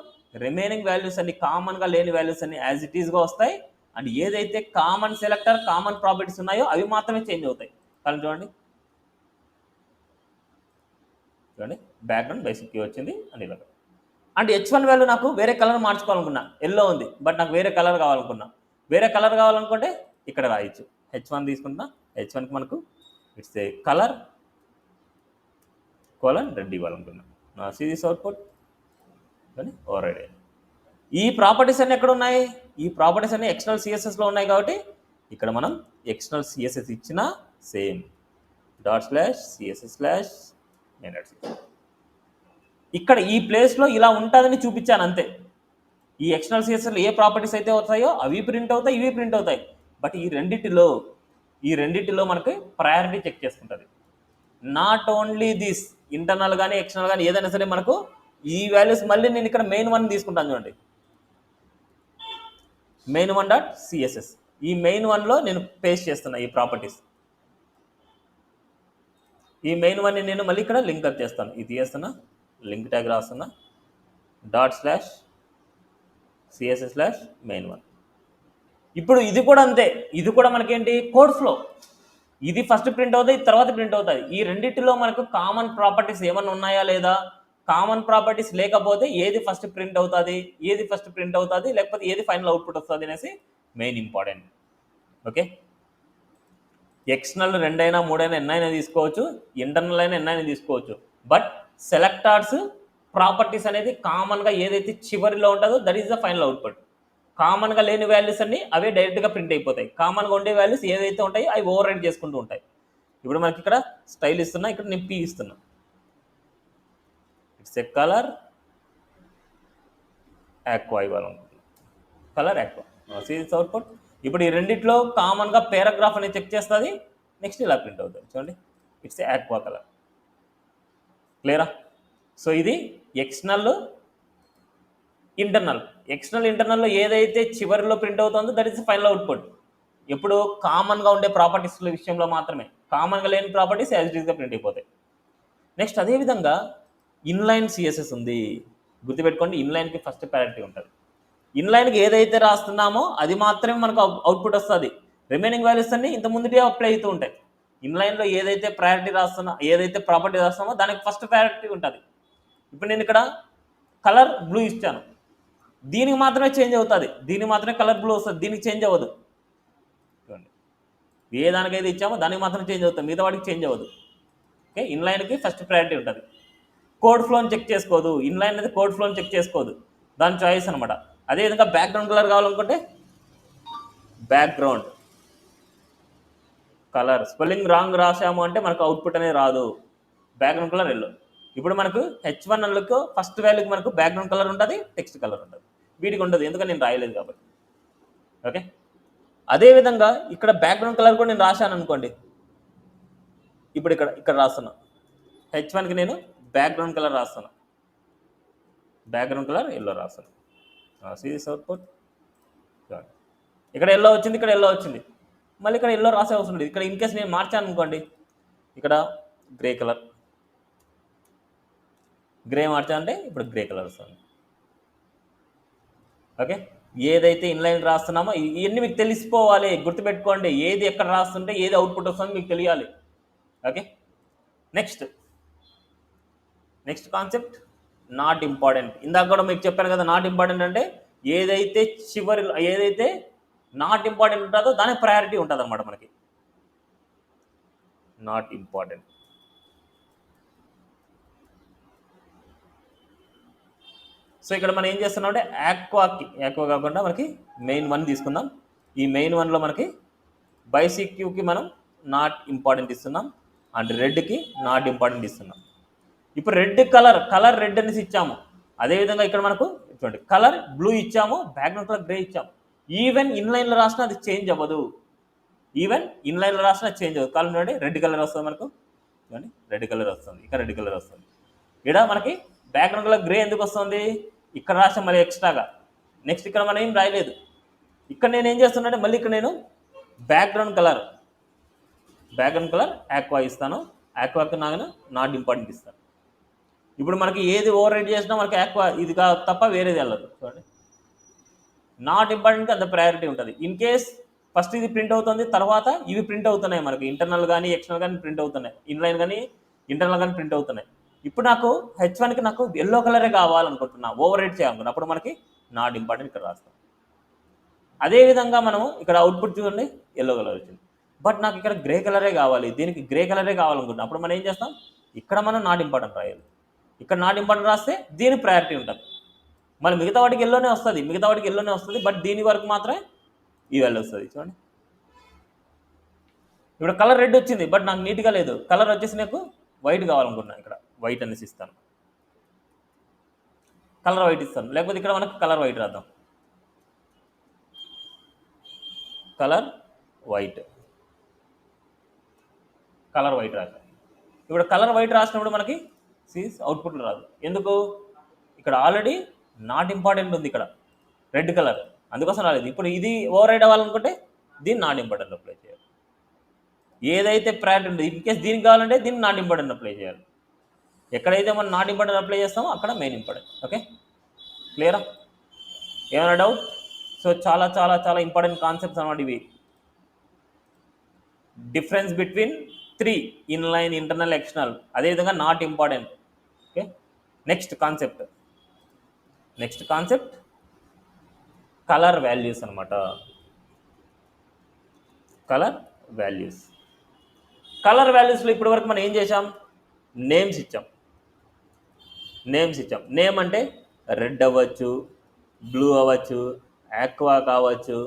A: రిమైనింగ్ వాల్యూస్ అన్ని కామన్గా లేని వాల్యూస్ అన్ని యాజ్ ఇట్ ఈస్గా వస్తాయి. అండ్ ఏదైతే కామన్ సెలెక్టర్, కామన్ ప్రాపర్టీస్ ఉన్నాయో అవి మాత్రమే చేంజ్ అవుతాయి. కానీ చూడండి, బ్యాక్గ్రౌండ్ బైసిక్యూ వచ్చింది అని ఇలా. అంటే H1 వాల్యూ నాకు వేరే కలర్ మార్చుకోవాలనుకున్నా, ఎల్లో ఉంది, బట్ నాకు వేరే కలర్ కావాలనుకుంటే ఇక్కడ రాయొచ్చు. H1 తీసుకుంటున్నా, H1కి మనకు ఇట్స్ ఏ కలర్ రెడ్ ఇవ్వాలనుకున్నా. సిరీస్ అవుట్పుట్ కానీ ఓవర్ రైడ్. ఈ ప్రాపర్టీస్ అన్నీ ఎక్కడ ఉన్నాయి, ఈ ప్రాపర్టీస్ అన్నీ ఎక్స్టర్నల్ సిఎస్ఎస్లో ఉన్నాయి కాబట్టి ఇక్కడ మనం ఎక్స్టర్నల్ సిఎస్ఎస్ ఇచ్చినా సేమ్ ./css/ ఇక్కడ ఈ ప్లేస్లో ఇలా ఉంటుందని చూపించాను అంతే. ఈ ఎక్స్టర్నల్ సిఎస్ఎస్లో ఏ ప్రాపర్టీస్ అయితే వస్తాయో అవి ప్రింట్ అవుతాయి, ఇవి ప్రింట్ అవుతాయి. బట్ ఈ రెండిటిలో మనకి ప్రయారిటీ చెక్ చేసుకుంటుంది. నాట్ ఓన్లీ దిస్, ఇంటర్నల్ కానీ ఎక్స్టర్నల్ కానీ ఏదైనా సరే మనకు ఈ వాల్యూస్ మళ్ళీ నేను ఇక్కడ main1 తీసుకుంటాను. చూడండి, main1.css. ఈ main1లో నేను పేస్ట్ చేస్తున్నా ఈ ప్రాపర్టీస్. ఈ main1ని నేను మళ్ళీ ఇక్కడ లింక్ అప్ చేస్తాను. ఇది చేస్తున్నా, లింక్ ట్యాగ్ రాస్తున్నా, ./css/main1. ఇప్పుడు ఇది కూడా అంతే, ఇది కూడా మనకేంటి కోడ్ ఫ్లో. ఇది ఫస్ట్ ప్రింట్ అవుతుంది, తర్వాత ప్రింట్ అవుతుంది. ఈ రెండింటిలో మనకు కామన్ ప్రాపర్టీస్ ఏమన్నా ఉన్నాయా లేదా, కామన్ ప్రాపర్టీస్ లేకపోతే ఏది ఫస్ట్ ప్రింట్ అవుతుంది, లేకపోతే ఏది ఫైనల్ అవుట్పుట్ వస్తుంది అనేసి మెయిన్ ఇంపార్టెంట్. ఓకే, ఎక్స్టర్నల్ 2 అయినా 3 అయినా ఎన్నైనా తీసుకోవచ్చు, ఇంటర్నల్ అయినా ఎన్నైనా తీసుకోవచ్చు. బట్ సెలెక్టార్స్ ప్రాపర్టీస్ అనేది కామన్గా ఏదైతే చివరిలో ఉంటుందో that is the final output. కామన్గా లేని వాల్యూస్ అన్ని అవే డైరెక్ట్గా ప్రింట్ అయిపోతాయి. కామన్గా ఉండే వాల్యూస్ ఏదైతే ఉంటాయో అవి ఓవర్ రైడ్ చేసుకుంటూ ఉంటాయి. ఇప్పుడు మనకి ఇక్కడ స్టైల్ ఇస్తున్నా, ఇక్కడ నేను P ఇస్తున్నా. ఇట్స్ ఏ కలర్ aqua ఇవ్వాలనుకుంటున్నా, కలర్ aqua. సిరీస్ అవుట్పుట్ ఇప్పుడు ఈ రెండిట్లో కామన్గా పారాగ్రాఫ్ అనేది చెక్ చేస్తుంది, నెక్స్ట్ ఇలా ప్రింట్ అవుతుంది. చూడండి, ఇట్స్ ఆక్వా కలర్. క్లియరా? సో ఇది ఎక్స్టర్నల్, ఇంటర్నల్. ఇంటర్నల్లో ఏదైతే చివరిలో ప్రింట్ అవుతుందో దట్ ఈస్ ఫైనల్ అవుట్పుట్. ఎప్పుడు కామన్గా ఉండే ప్రాపర్టీస్ విషయంలో మాత్రమే, కామన్గా లేని ప్రాపర్టీస్ యాజ్ ఇట్ ఈస్గా ప్రింట్ అయిపోతాయి. నెక్స్ట్ అదేవిధంగా ఇన్లైన్ సిఎస్ఎస్ ఉంది. గుర్తుపెట్టుకోండి, ఇన్లైన్కి ఫస్ట్ ప్రయారిటీ ఉంటుంది. ఇన్లైన్కి ఏదైతే రాస్తున్నామో అది మాత్రమే మనకు అవుట్పుట్ వస్తుంది. రిమైనింగ్ వాల్యూస్ అన్ని ఇంత ముందుటే అప్లై అవుతూ ఉంటాయి. ఇన్లైన్లో ఏదైతే ప్రయారిటీ రాస్తున్నా, ఏదైతే ప్రాపర్టీ రాస్తున్నామో దానికి ఫస్ట్ ప్రయారిటీ ఉంటుంది. ఇప్పుడు నేను ఇక్కడ కలర్ బ్లూ ఇచ్చాను, దీనికి మాత్రమే చేంజ్ అవుతుంది, దీనికి మాత్రమే కలర్ బ్లూ వస్తుంది, దీనికి చేంజ్ అవ్వదు. చూడండి, ఏ దానికైతే ఇచ్చామో దానికి మాత్రం చేంజ్ అవుతుంది, మిగతా వాటికి చేంజ్ అవ్వదు. ఓకే, ఇన్లైన్కి ఫస్ట్ ప్రయారిటీ ఉంటుంది. కోడ్ ఫ్లోని చెక్ చేసుకోదు, ఇన్లైన్ అనేది కోడ్ ఫ్లోని చెక్ చేసుకోదు, దాని చాయిస్ అనమాట. అదేవిధంగా బ్యాక్గ్రౌండ్ కలర్ కావాలనుకుంటే బ్యాక్గ్రౌండ్ కలర్, స్పెల్లింగ్ రాంగ్ రాసాము అంటే మనకు అవుట్పుట్ అనేది రాదు. Background colour yellow. ఇప్పుడు మనకు H1లకు ఫస్ట్ వాల్యూకి మనకు బ్యాక్గ్రౌండ్ కలర్ ఉంటుంది, టెక్స్ట్ కలర్ ఉంటుంది. వీటికి ఉండదు, ఎందుకంటే నేను రాయలేదు కాబట్టి. ఓకే, అదేవిధంగా ఇక్కడ బ్యాక్గ్రౌండ్ కలర్ కూడా నేను రాశాను అనుకోండి. ఇప్పుడు ఇక్కడ రాస్తున్నా, H1కి నేను బ్యాక్గ్రౌండ్ కలర్ రాస్తాను, బ్యాక్గ్రౌండ్ కలర్ ఎల్లో రాస్తాను. సిరీస్ అవుట్పుట్ ఇక్కడ ఎల్లో వచ్చింది, ఇక్కడ ఎల్లో వచ్చింది, మళ్ళీ ఇక్కడ ఎల్లో రాసే అవసరం లేదు. ఇక్కడ ఇన్కేస్ నేను మార్చాను అనుకోండి, ఇక్కడ గ్రే కలర్, గ్రే మార్చానంటే ఇప్పుడు గ్రే కలర్ వస్తుంది. ఓకే, ఏదైతే ఇన్లైన్ రాస్తున్నామో ఇవన్నీ మీకు తెలిసిపోవాలి, గుర్తుపెట్టుకోండి. ఏది ఎక్కడ రాస్తుంటే ఏది అవుట్పుట్ వస్తుందో మీకు తెలియాలి. Okay, next concept not important. ఇందాక కూడా మీకు చెప్పాను కదా, నాట్ ఇంపార్టెంట్ అంటే ఏదైతే చివరిలో ఏదైతే నాట్ ఇంపార్టెంట్ ఉంటుందో దానికి ప్రయారిటీ ఉంటుంది అనమాట మనకి. Not important. సో ఇక్కడ మనం ఏం చేస్తున్నాం అంటే యాక్వా కాకుండా మనకి మెయిన్ 1 తీసుకుందాం. ఈ మెయిన్ 1లో మనకి బైసిక్యూకి మనం నాట్ ఇంపార్టెంట్ ఇస్తున్నాం, అండ్ రెడ్కి నాట్ ఇంపార్టెంట్ ఇస్తున్నాం. ఇప్పుడు రెడ్ కలర్ రెడ్ అనేసి ఇచ్చాము. అదేవిధంగా ఇక్కడ మనకు చూడండి కలర్ బ్లూ ఇచ్చాము, బ్యాక్గ్రౌండ్ కలర్ గ్రే ఇచ్చాము. ఈవెన్ ఇన్లైన్లో రాసినా అది చేంజ్ అవ్వదు, కాలం చూడండి రెడ్ కలర్ వస్తుంది మనకు. చూడండి రెడ్ కలర్ వస్తుంది, ఇక్కడ రెడ్ కలర్ వస్తుంది. ఇక్కడ మనకి బ్యాక్గ్రౌండ్ కలర్ గ్రే ఎందుకు వస్తుంది, ఇక్కడ రాసాం మళ్ళీ ఎక్స్ట్రాగా. నెక్స్ట్ ఇక్కడ మనం ఏం రాయలేదు. ఇక్కడ నేను ఏం చేస్తున్నా మళ్ళీ ఇక్కడ నేను బ్యాక్గ్రౌండ్ కలర్ ఆక్వా ఇస్తాను, ఆక్వాకి నాగన నాట్ ఇంపార్టెంట్ ఇస్తాను. ఇప్పుడు మనకి ఏది ఓవర్ రైడ్ చేసినా మనకి ఆక్వా ఇది తప్ప వేరేది వెళ్ళదు. చూడండి, నాట్ ఇంపార్టెంట్కి అంత ప్రయారిటీ ఉంటుంది. ఇన్ కేస్ ఫస్ట్ ఇది ప్రింట్ అవుతుంది, తర్వాత ఇవి ప్రింట్ అవుతున్నాయి మనకి, ఇంటర్నల్ కానీ ఎక్స్టర్నల్ కానీ ప్రింట్ అవుతున్నాయి, ఇన్లైన్ కానీ ఇంటర్నల్ కానీ ప్రింట్ అవుతున్నాయి. ఇప్పుడు నాకు H1కి నాకు ఎల్లో కలరే కావాలనుకుంటున్నా, ఓవర్ రైడ్ చేయాలనుకున్నా, అప్పుడు మనకి నాట్ ఇంపార్టెంట్ ఇక్కడ రాస్తాం. అదేవిధంగా మనము ఇక్కడ అవుట్పుట్ చూడండి ఎల్లో కలర్ వచ్చింది, బట్ నాకు ఇక్కడ గ్రే కలరే కావాలి, దీనికి గ్రే కలరే కావాలనుకుంటున్నా, అప్పుడు మనం ఏం చేస్తాం, ఇక్కడ మనం నాట్ ఇంపార్టెంట్ రాయాలి. ఇక్కడ నాట్ ఇంపార్టెంట్ రాస్తే దీని ప్రయారిటీ ఉంటుంది. మళ్ళీ మిగతా వాటికి ఎల్లోనే వస్తుంది, బట్ దీని వరకు మాత్రమే ఈ వాల్యూ వస్తుంది. చూడండి, ఇప్పుడు కలర్ రెడ్ వచ్చింది, బట్ నాకు నీట్గా లేదు, కలర్ వచ్చేసి నాకు వైట్ కావాలనుకుంటున్నాను, ఇక్కడ వైట్ అనేసి ఇస్తాను, కలర్ వైట్ ఇస్తాను. లేకపోతే ఇక్కడ మనకు కలర్ వైట్ రాద్దాం, కలర్ వైట్ రాద్దాం. ఇప్పుడు కలర్ వైట్ రాసినప్పుడు మనకి అవుట్పుట్లో రాదు. ఎందుకు, ఇక్కడ ఆల్రెడీ నాట్ ఇంపార్టెంట్ ఉంది, ఇక్కడ రెడ్ కలర్, అందుకోసం రాలేదు. ఇప్పుడు ఇది ఓవర్ రైడ్ అవ్వాలనుకుంటే దీన్ని నాట్ ఇంపార్టెంట్ అప్లై చేయాలి. ఏదైతే ప్రయారిటీ ఉంటుంది, ఇన్ కేస్ దీనికి కావాలంటే దీన్ని నాట్ ఇంపార్టెంట్ అప్లై చేయాలి. ఎక్కడైతే మనం నాట్ ఇంపార్టెంట్ అప్లై చేస్తామో అక్కడ మెయిన్ ఇంపార్టెంట్. ఓకే, క్లియరా? ఏమైనా డౌట్? సో చాలా చాలా చాలా ఇంపార్టెంట్ కాన్సెప్ట్స్ అన్నమాట ఇవి. Difference between 3 inline, internal, external, అదేవిధంగా not important. Okay, next concept colour values అనమాట. కలర్ వాల్యూస్లో ఇప్పటి వరకు మనం ఏం చేసాం, నేమ్స్ ఇచ్చాం. నేమ్ అంటే రెడ్ అవ్వచ్చు, బ్లూ అవ్వచ్చు, ఆక్వా కావచ్చు,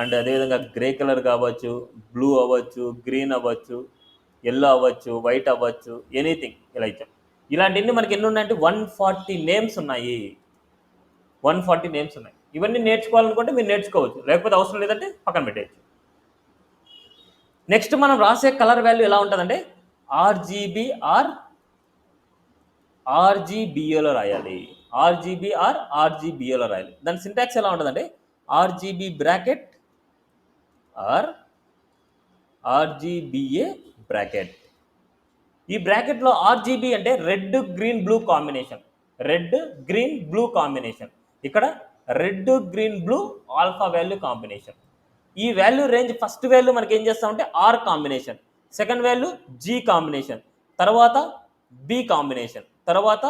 A: అండ్ అదేవిధంగా గ్రే కలర్ కావచ్చు, బ్లూ అవ్వచ్చు, గ్రీన్ అవ్వచ్చు, ఎల్లో అవ్వచ్చు, వైట్ అవ్వచ్చు, ఎనీథింగ్ ఇలా ఇచ్చాం. ఇలాంటివన్నీ మనకి ఎన్ని ఉన్నాయంటే 140 నేమ్స్ ఉన్నాయి. ఇవన్నీ నేర్చుకోవాలనుకుంటే మీరు నేర్చుకోవచ్చు, లేకపోతే అవసరం లేదంటే పక్కన పెట్టేయచ్చు. నెక్స్ట్ మనం రాసే కలర్ వాల్యూ ఎలా ఉంటుందంటే ఆర్జీబీఏలో రాయాలి. ఆర్జీబీఏలో రాయాలి. దాని సింటాక్స్ ఎలా ఉంటుందంటే RGB bracket or RGBA bracket. ఈ బ్రాకెట్లో ఆర్జీబీ అంటే రెడ్ గ్రీన్ బ్లూ కాంబినేషన్. ఇక్కడ red green blue alpha value combination. ఈ వాల్యూ రేంజ్ ఫస్ట్ వాల్యూ మనకి ఏం చేస్తామంటే R combination, second value G combination, తర్వాత బి కాంబినేషన్, తర్వాత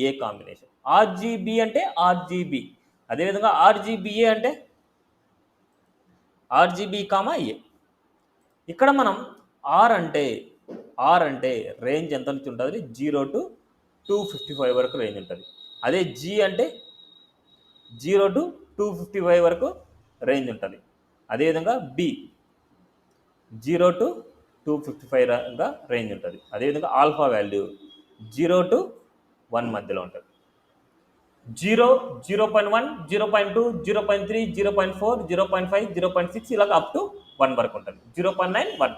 A: ఏ కాంబినేషన్. ఆర్జీబీ అంటే ఆర్జీబీ. అదేవిధంగా ఆర్జీబీఏ అంటే ఆర్జీబీ కామా ఏ. ఇక్కడ మనం ఆర్ అంటే రేంజ్ ఎంత నుంచి ఉంటుంది, 0 to 255 వరకు రేంజ్ ఉంటుంది. అదే జీ అంటే 0 to 255 వరకు రేంజ్ ఉంటుంది. అదేవిధంగా బి 0 to 255గా రేంజ్ ఉంటుంది. అదేవిధంగా ఆల్ఫా వాల్యూ 0 to 1 మధ్యలో ఉంటుంది. 0, 0.1, 0.2, 0.3, 0.4, 0.5, 0.6 ఇలాగ అప్ టు 1 వరకు ఉంటుంది. 0.9, 1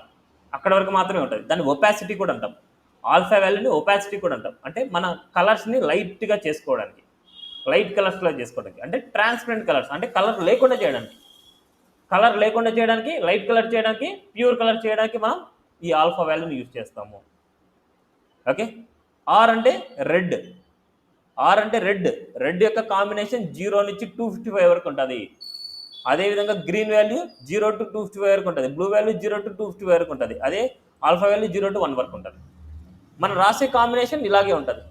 A: అక్కడ వరకు మాత్రమే ఉంటుంది. దాన్ని ఒపాసిటీ కూడా అంటాం. ఆల్ఫా వాల్యూని ఒపాసిటీ కూడా అంటాం. అంటే మన కలర్స్ని లైట్గా చేసుకోవడానికి, లైట్ కలర్స్లో చేసుకోవడానికి, అంటే ట్రాన్స్పరెంట్ కలర్స్, అంటే కలర్ లేకుండా చేయడానికి, లైట్ కలర్ చేయడానికి, ప్యూర్ కలర్ చేయడానికి మనం ఈ ఆల్ఫా వాల్యూని యూజ్ చేస్తాము. ఓకే. ఆర్ అంటే రెడ్ యొక్క కాంబినేషన్ 0 నుంచి 255 వరకు ఉంటుంది. అదేవిధంగా గ్రీన్ వాల్యూ 0 to 255 వరకు ఉంటుంది. బ్లూ వాల్యూ 0 to 255 వరకు ఉంటుంది. అదే ఆల్ఫా వాల్యూ 0 to 1 వరకు ఉంటుంది. మనం రాసే కాంబినేషన్ ఇలాగే ఉంటుంది.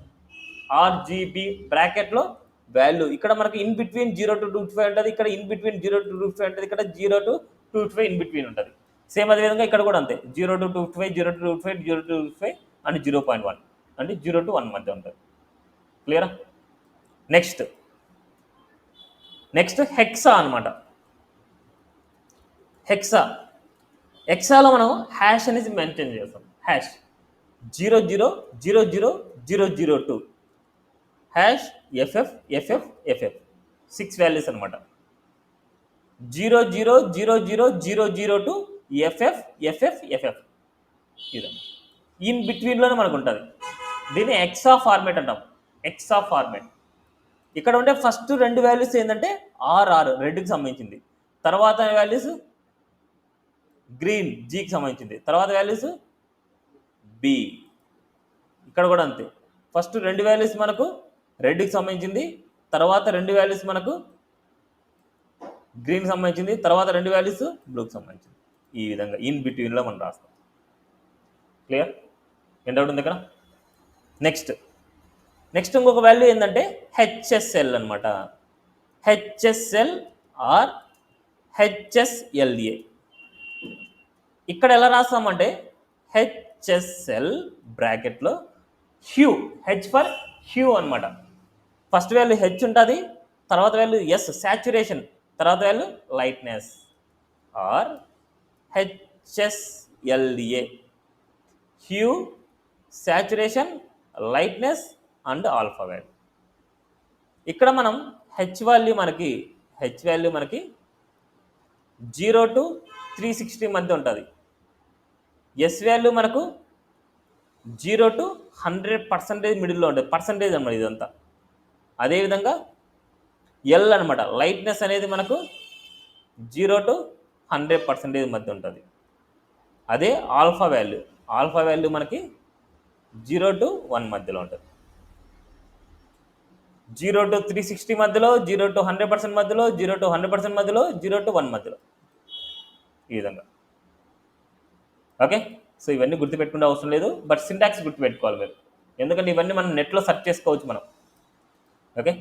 A: ఆర్జీబీ బ్రాకెట్లో వాల్యూ ఇక్కడ మనకి ఇన్ బిట్వీన్ 0 to 255 ఉంటుంది. ఇక్కడ ఇన్ బిట్వీన్ 0 to 255 ఉంటుంది. ఇక్కడ 0 to 255 ఇన్ బిట్వీన్ ఉంటుంది. సేమ్ అదేవిధంగా ఇక్కడ కూడా అంతే, 0 to 255, 0 to 255, 0 to 255 అండ్ 0.1 అంటే 0 to 1 మధ్య ఉంటుంది. క్లియరా? నెక్స్ట్ హెక్సా అనమాట. హెక్సాలో మనం హ్యాష్ అనేది మెయింటైన్ చేస్తాం. హ్యాష్ 0000002 హ్యాష్ FF 6 వాల్యూస్ అనమాట. 0000002 FF ఇది ఇన్ బిట్వీన్లోనే మనకు ఉంటుంది. దీన్ని ఎక్సా ఫార్మేట్ అంటాం. ఇక్కడ ఉంటే ఫస్ట్ 2 వాల్యూస్ ఏంటంటే ఆర్ రెడ్కి సంబంధించింది, తర్వాత వాల్యూస్ గ్రీన్ జీకి సంబంధించింది, తర్వాత వాల్యూస్ బి. ఇక్కడ కూడా అంతే, ఫస్ట్ 2 వాల్యూస్ మనకు రెడ్కి సంబంధించింది, తర్వాత 2 వాల్యూస్ మనకు గ్రీన్కి సంబంధించింది, తర్వాత 2 వాల్యూస్ బ్లూకి సంబంధించింది. ఈ విధంగా ఇన్ బిట్వీన్లో మనం రాస్తాం. క్లియర్? ఏం డౌట్ ఉంది ఇక్కడ? నెక్స్ట్ ఇంకొక వాల్యూ ఏంటంటే హెచ్ఎస్ఎల్ అనమాట. HSL or HSLA. ఇక్కడ ఎలా రాస్తామంటే హెచ్ఎస్ఎల్ బ్రాకెట్లో హ్యూ, హెచ్ ఫర్ హ్యూ అనమాట. ఫస్ట్ వాల్యూ హెచ్ ఉంటుంది, తర్వాత వాల్యూ ఎస్ సాచురేషన్, తర్వాత value lightness. Or HSLA hue, saturation, lightness and alpha value. ఇక్కడ మనం హెచ్ వాల్యూ మనకి 0 to 360 మధ్య ఉంటుంది. ఎస్ వాల్యూ మనకు 0 to 100% మిడిల్లో ఉంటుంది. పర్సంటేజ్ అన్నమాట ఇదంతా. అదేవిధంగా ఎల్ అనమాట, లైట్నెస్ అనేది మనకు 0 to 100% మధ్య ఉంటుంది. అదే ఆల్ఫా వాల్యూ మనకి 0 to 1 మధ్యలో ఉంటుంది. 0 to 360 మధ్యలో, 0 to 100% మధ్యలో, 0 to 100% మధ్యలో, 0 to 1 మధ్యలో, ఈ విధంగా. ఓకే. సో ఇవన్నీ గుర్తుపెట్టుకునే అవసరం లేదు, బట్ సింటాక్స్ గుర్తుపెట్టుకోవాలి మీరు, ఎందుకంటే ఇవన్నీ మనం నెట్లో సెర్చ్ చేసుకోవచ్చు మనం. ఓకే.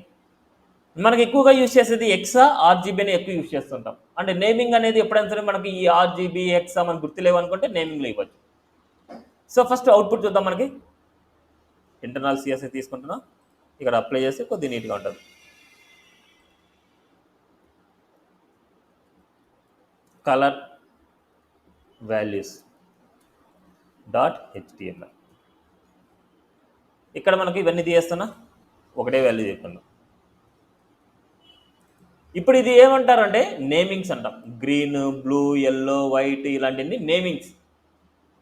A: మనకి ఎక్కువగా యూజ్ చేసేది ఎక్సా, ఆర్జీబీ అని ఎక్కువ యూజ్ చేస్తుంటాం. అంటే నేమింగ్ అనేది ఎప్పుడైనా సరే మనకి ఈ ఆర్జీబీ, ఎక్సా మనకు గుర్తులేవు అనుకుంటే నేమింగ్లో ఇవ్వచ్చు. సో ఫస్ట్ అవుట్పుట్ చూద్దాం. మనకి ఇంటర్నల్ సిఎస్ఐ తీసుకుంటున్నాం, ఇక్కడ అప్లై చేస్తే కొద్దిగా నీట్గా ఉంటుంది. Colour values .html. ఇక్కడ మనకి ఇవన్నీ తీయేస్తున్నా, ఒకటే వాల్యూ చెప్తున్నాం. ఇప్పుడు ఇది ఏమంటారు అంటే నేమింగ్స్ అంటాం. గ్రీన్, బ్లూ, ఎల్లో, వైట్ ఇలాంటివన్నీ నేమింగ్స్.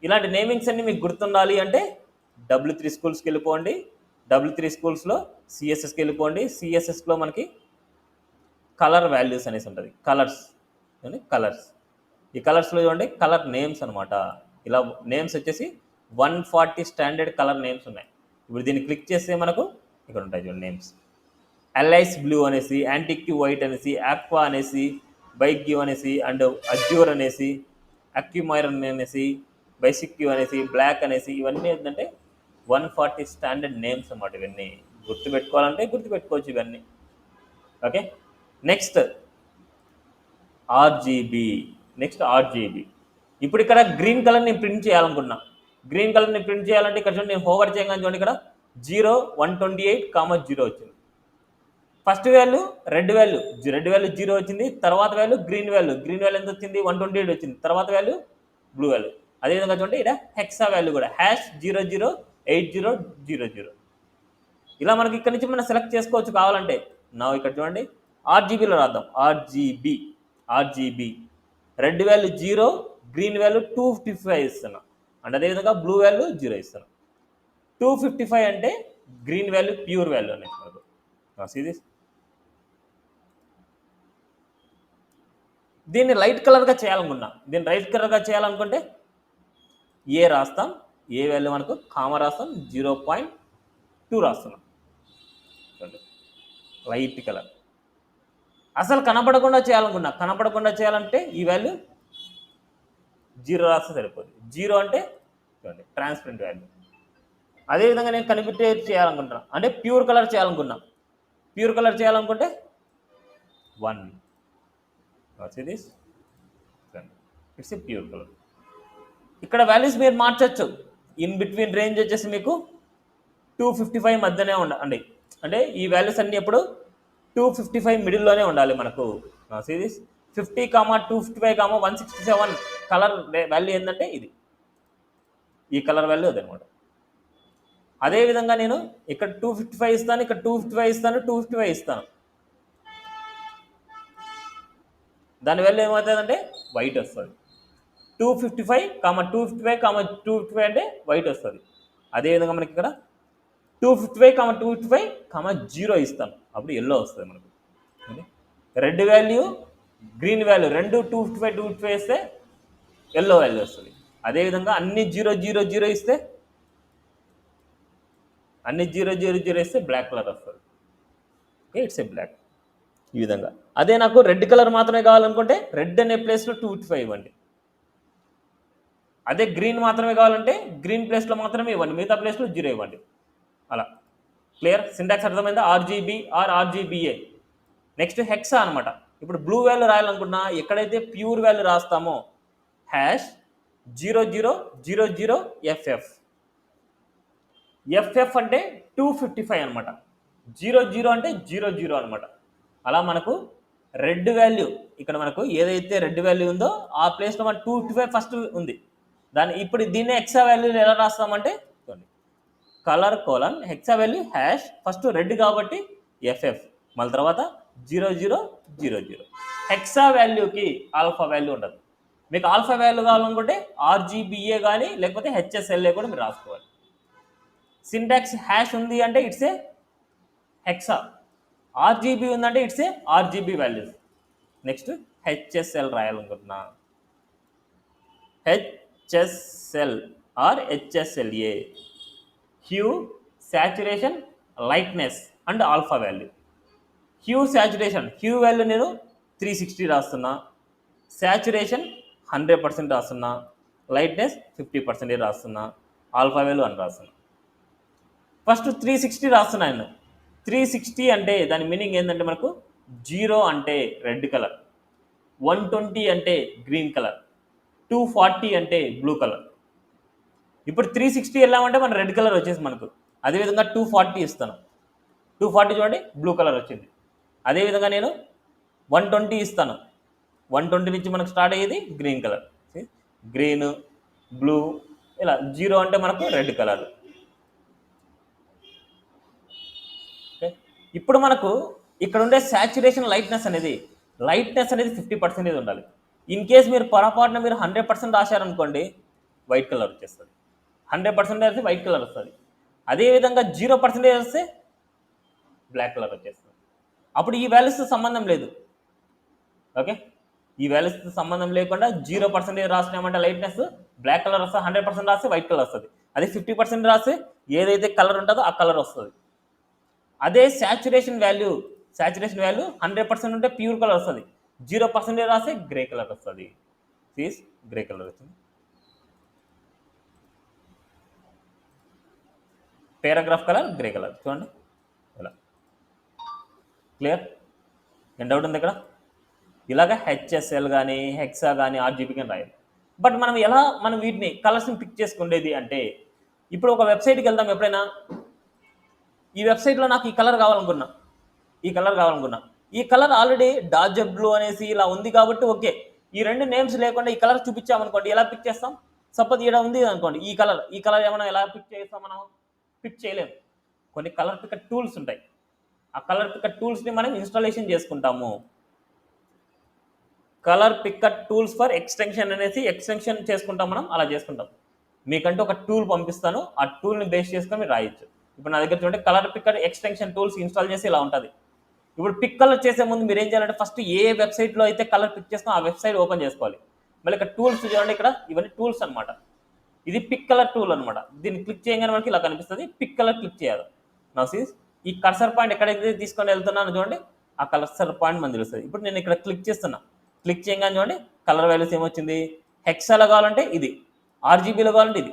A: ఇలాంటి నేమింగ్స్ అన్ని మీకు గుర్తుండాలి అంటే W3 స్కూల్స్కి వెళ్ళిపోండి. W3 స్కూల్స్లో సిఎస్ఎస్కి వెళ్ళిపోండి. సిఎస్ఎస్లో మనకి కలర్ వాల్యూస్ అనేసి ఉంటుంది. కలర్స్ కలర్స్, ఈ కలర్స్లో చూడండి కలర్ నేమ్స్ అనమాట. ఇలా నేమ్స్ వచ్చేసి 140 స్టాండర్డ్ కలర్ నేమ్స్ ఉన్నాయి. ఇప్పుడు దీన్ని క్లిక్ చేస్తే మనకు ఇక్కడ ఉంటాయి చూడండి నేమ్స్. ఎల్ఐస్ బ్లూ అనేసి, యాంటిక్ వైట్ అనేసి, ఆక్వా అనేసి, బైక్ గ్యూ అనేసి, అండ్ అజ్యూర్ అనేసి, అక్యుమైరన్ అనేసి, బైసిక్యూ అనేసి, బ్లాక్ అనేసి, ఇవన్నీ ఏంటంటే 140 స్టాండర్డ్ నేమ్స్ అన్నమాట. ఇవన్నీ గుర్తుపెట్టుకోవాలంటే గుర్తుపెట్టుకోవచ్చు ఇవన్నీ. Okay, next RGB. ఇప్పుడు ఇక్కడ గ్రీన్ కలర్ని ప్రింట్ చేయాలనుకున్నా. గ్రీన్ కలర్ని ప్రింట్ చేయాలంటే ఇక్కడ చూడండి, నేను హోవర్ చేయగానే చూడండి ఇక్కడ 0 128, 0 వచ్చింది. ఫస్ట్ వాల్యూ రెడ్ వాల్యూ 0 వచ్చింది. తర్వాత వాల్యూ గ్రీన్ వాల్యూ ఎంత వచ్చింది 128 వచ్చింది. తర్వాత వాల్యూ బ్లూ వాల్యూ. అదేవిధంగా చూడండి ఇక్కడ హెక్సా వాల్యూ కూడా #008000. ఇలా మనకి ఇక్కడ నుంచి మనం సెలెక్ట్ చేసుకోవచ్చు కావాలంటే. నా ఇక్కడ చూడండి ఆర్జీబీలో రాద్దాం. RGB red value 0, green value 255 ఇస్తున్నా. అండ్ అదేవిధంగా బ్లూ వాల్యూ 0 ఇస్తున్నా. 255 అంటే గ్రీన్ వాల్యూ ప్యూర్ వాల్యూ అనేది మనకు. ఇది దీన్ని లైట్ కలర్గా చేయాలనుకుంటే ఏ రాస్తాం, ఏ వాల్యూ మనకు కామ రాస్తాం, 0.2 రాస్తున్నాం. Light colour. అసలు కనపడకుండా చేయాలంటే ఈ వాల్యూ 0 రాస్తే సరిపోతుంది. 0 అంటే చూడండి ట్రాన్స్పరెంట్ వాల్యూ. అదేవిధంగా నేను కనిపెట్టే చేయాలనుకుంటున్నా అంటే ప్యూర్ కలర్ చేయాలనుకుంటే 1. It's a pure colour. ఇక్కడ వాల్యూస్ మీరు మార్చచ్చు. ఇన్ బిట్వీన్ రేంజ్ వచ్చేసి మీకు 255 మధ్యనే ఉండాలి. అంటే ఈ వాల్యూస్ అన్నీ ఎప్పుడు 255 మిడిల్లోనే ఉండాలి మనకు. సిరీస్ 50, 255, 167 కలర్ వాల్యూ ఏంటంటే ఇది, ఈ కలర్ వాల్యూ అదనమాట. అదేవిధంగా నేను ఇక్కడ 255 ఇస్తాను, ఇక్కడ 255 ఇస్తాను, 255 ఇస్తాను. దాని వాల్యూ ఏమవుతుందంటే వైట్ వస్తుంది. 255, 255 అంటే వైట్ వస్తుంది. అదేవిధంగా మనకి ఇక్కడ 255, 0 ఇస్తాను, అప్పుడు ఎల్లో వస్తుంది మనకు. రెడ్ వాల్యూ, గ్రీన్ వాల్యూ రెండు 255 ఇస్తే ఎల్లో వాల్యూ వస్తుంది. అదేవిధంగా అన్ని 0 ఇస్తే బ్లాక్ కలర్ వస్తుంది. Okay, it's a black. ఈ విధంగా. అదే నాకు రెడ్ కలర్ మాత్రమే కావాలనుకుంటే రెడ్ అనే ప్లేస్లో 255 ఇవ్వండి. అదే గ్రీన్ మాత్రమే కావాలంటే గ్రీన్ ప్లేస్లో మాత్రమే ఇవ్వండి, మిగతా ప్లేస్లో 0 ఇవ్వండి. అలా క్లియర్. సింటాక్స్ అర్థమైందా? RGB or RGBA. Next hexa అనమాట. ఇప్పుడు బ్లూ వాల్యూ రాయాలనుకున్నా ఎక్కడైతే ప్యూర్ వాల్యూ రాస్తామో #0000FF. FF అంటే 255 అనమాట. 00 అంటే 00 అనమాట. అలా మనకు రెడ్ వాల్యూ ఇక్కడ మనకు ఏదైతే రెడ్ వాల్యూ ఉందో ఆ ప్లేస్లో మన 255 ఫస్ట్ ఉంది. ఇప్పుడు దీన్ని హెక్సా వాల్యూ ఎలా రాస్తామంటే colour colon hexa value first red కాబట్టి FF, మళ్ళీ తర్వాత 0000. హెక్సా వాల్యూకి ఆల్ఫా వాల్యూ ఉండదు. మీకు ఆల్ఫా వాల్యూ కావాలనుకుంటే ఆర్జీబీఏ కానీ లేకపోతే HSLA కూడా మీరు రాసుకోవాలి. సింటాక్స్ ఉంది అంటే ఇట్స్ ఏ హెక్సా. ఆర్జీబీ ఉందంటే it's a RGB values. Next HSL రాయాలనుకుంటున్నా. HSL or HSLA. Hue, saturation, lightness and alpha value. Hue value నేను 360 రాస్తున్నా, సాచురేషన్ 100% రాస్తున్నా, లైట్నెస్ 50% రాస్తున్నా, ఆల్ఫా వాల్యూ అని రాస్తున్నా. ఫస్ట్ 360 రాస్తున్నా నేను. 360 అంటే దాని మీనింగ్ ఏంటంటే మనకు 0 అంటే రెడ్ కలర్, 120 అంటే గ్రీన్ కలర్, 240 అంటే బ్లూ కలర్. ఇప్పుడు 360 వెళ్ళామంటే మన రెడ్ కలర్ వచ్చేసి మనకు. అదేవిధంగా 240 ఇస్తాను. 240 చూడండి బ్లూ కలర్ వచ్చింది. అదేవిధంగా నేను 120 ఇస్తాను. 120 నుంచి మనకు స్టార్ట్ అయ్యేది గ్రీన్ కలర్. గ్రీన్, బ్లూ, ఇలా 0 అంటే మనకు రెడ్ కలర్. ఓకే, ఇప్పుడు మనకు ఇక్కడ ఉండే సాచురేషన్ లైట్నెస్ అనేది 50% ఉండాలి. ఇన్ కేస్ మీరు పొరపాటున మీరు 100% రాశారనుకోండి వైట్ కలర్ వచ్చేస్తుంది. 100% వేస్తే వైట్ కలర్ వస్తుంది. అదేవిధంగా 0% వేస్తే బ్లాక్ కలర్ వచ్చేస్తుంది. అప్పుడు ఈ వాల్యూస్తో సంబంధం లేదు. ఓకే, ఈ వాల్యూస్తో సంబంధం లేకుండా 0% రాసినామంటే లైట్నెస్ బ్లాక్ కలర్ వస్తుంది. 100% రాస్తే వైట్ కలర్ వస్తుంది. అదే 50% రాస్తే ఏదైతే కలర్ ఉంటుందో ఆ కలర్ వస్తుంది. అదే సాచురేషన్ వాల్యూ 100% ఉంటే ప్యూర్ కలర్ వస్తుంది. 0% రాస్తే గ్రే కలర్ వస్తుంది. ప్లీజ్ గ్రే కలర్ వచ్చింది. పేరాగ్రాఫ్ కలర్ గ్రే కలర్ చూడండి ఇలా. క్లియర్? ఏం డౌట్ ఉంది ఇక్కడ? ఇలాగ హెచ్ఎస్ఎల్ కానీ హెక్సా కానీ ఆర్జీబీ కానీ రాయాలి. బట్ మనం వీటిని కలర్స్ని పిక్ చేసుకునేది అంటే ఇప్పుడు ఒక వెబ్సైట్కి వెళ్దాం. ఎప్పుడైనా ఈ వెబ్సైట్లో నాకు ఈ కలర్ కావాలనుకున్నా, ఈ కలర్ ఆల్రెడీ డార్క్ బ్లూ అనేసి ఇలా ఉంది కాబట్టి ఓకే. ఈ రెండు నేమ్స్ లేకుండా ఈ కలర్ చూపించామనుకోండి, ఎలా పిక్ చేస్తాం? సపోజ్ ఇక్కడ ఉంది అనుకోండి ఈ కలర్ ఏమైనా ఎలా పిక్ చేస్తాం? మనం పిక్ చేయలేము. కొన్ని కలర్ పిక్ టూల్స్ ఉంటాయి. ఆ కలర్ పిక్ టూల్స్ని మనం ఇన్స్టాలేషన్ చేసుకుంటాము. Colour picker tools for extension అనేసి ఎక్స్టెన్షన్ చేసుకుంటాం. మనం అలా చేసుకుంటాం. మీకంటే ఒక టూల్ పంపిస్తాను, ఆ టూల్ని బేస్ చేసుకొని మీరు రాయొచ్చు. ఇప్పుడు నా దగ్గర చూడండి colour picker extension tools install చేసి ఇలా ఉంటుంది. ఇప్పుడు పిక్ కలర్ చేసే ముందు మీరు ఏం చేయాలంటే ఫస్ట్ ఏ వెబ్సైట్లో అయితే కలర్ పిక్ చేస్తామో ఆ వెబ్సైట్ ఓపెన్ చేసుకోవాలి. మళ్ళీ ఇక్కడ టూల్స్ చూడండి, ఇక్కడ ఇవన్నీ టూల్స్ అనమాట. ఇది పిక్ కలర్ టూల్ అనమాట. దీన్ని క్లిక్ చేయగానే మనకి ఇలా కనిపిస్తుంది. పిక్ కలర్ క్లిక్ చేయాలి. నా సీస్ ఈ కర్సర్ పాయింట్ ఎక్కడైతే తీసుకొని వెళ్తున్నాను చూడండి, ఆ కర్సర్ పాయింట్ మనకు తెలుస్తుంది. ఇప్పుడు నేను ఇక్కడ క్లిక్ చేస్తున్నా. క్లిక్ చేయగానే చూడండి కలర్ వాల్యూస్ ఏమొచ్చింది. హెక్సాలో కావాలంటే ఇది, ఆర్జీబీలో కావాలంటే ఇది.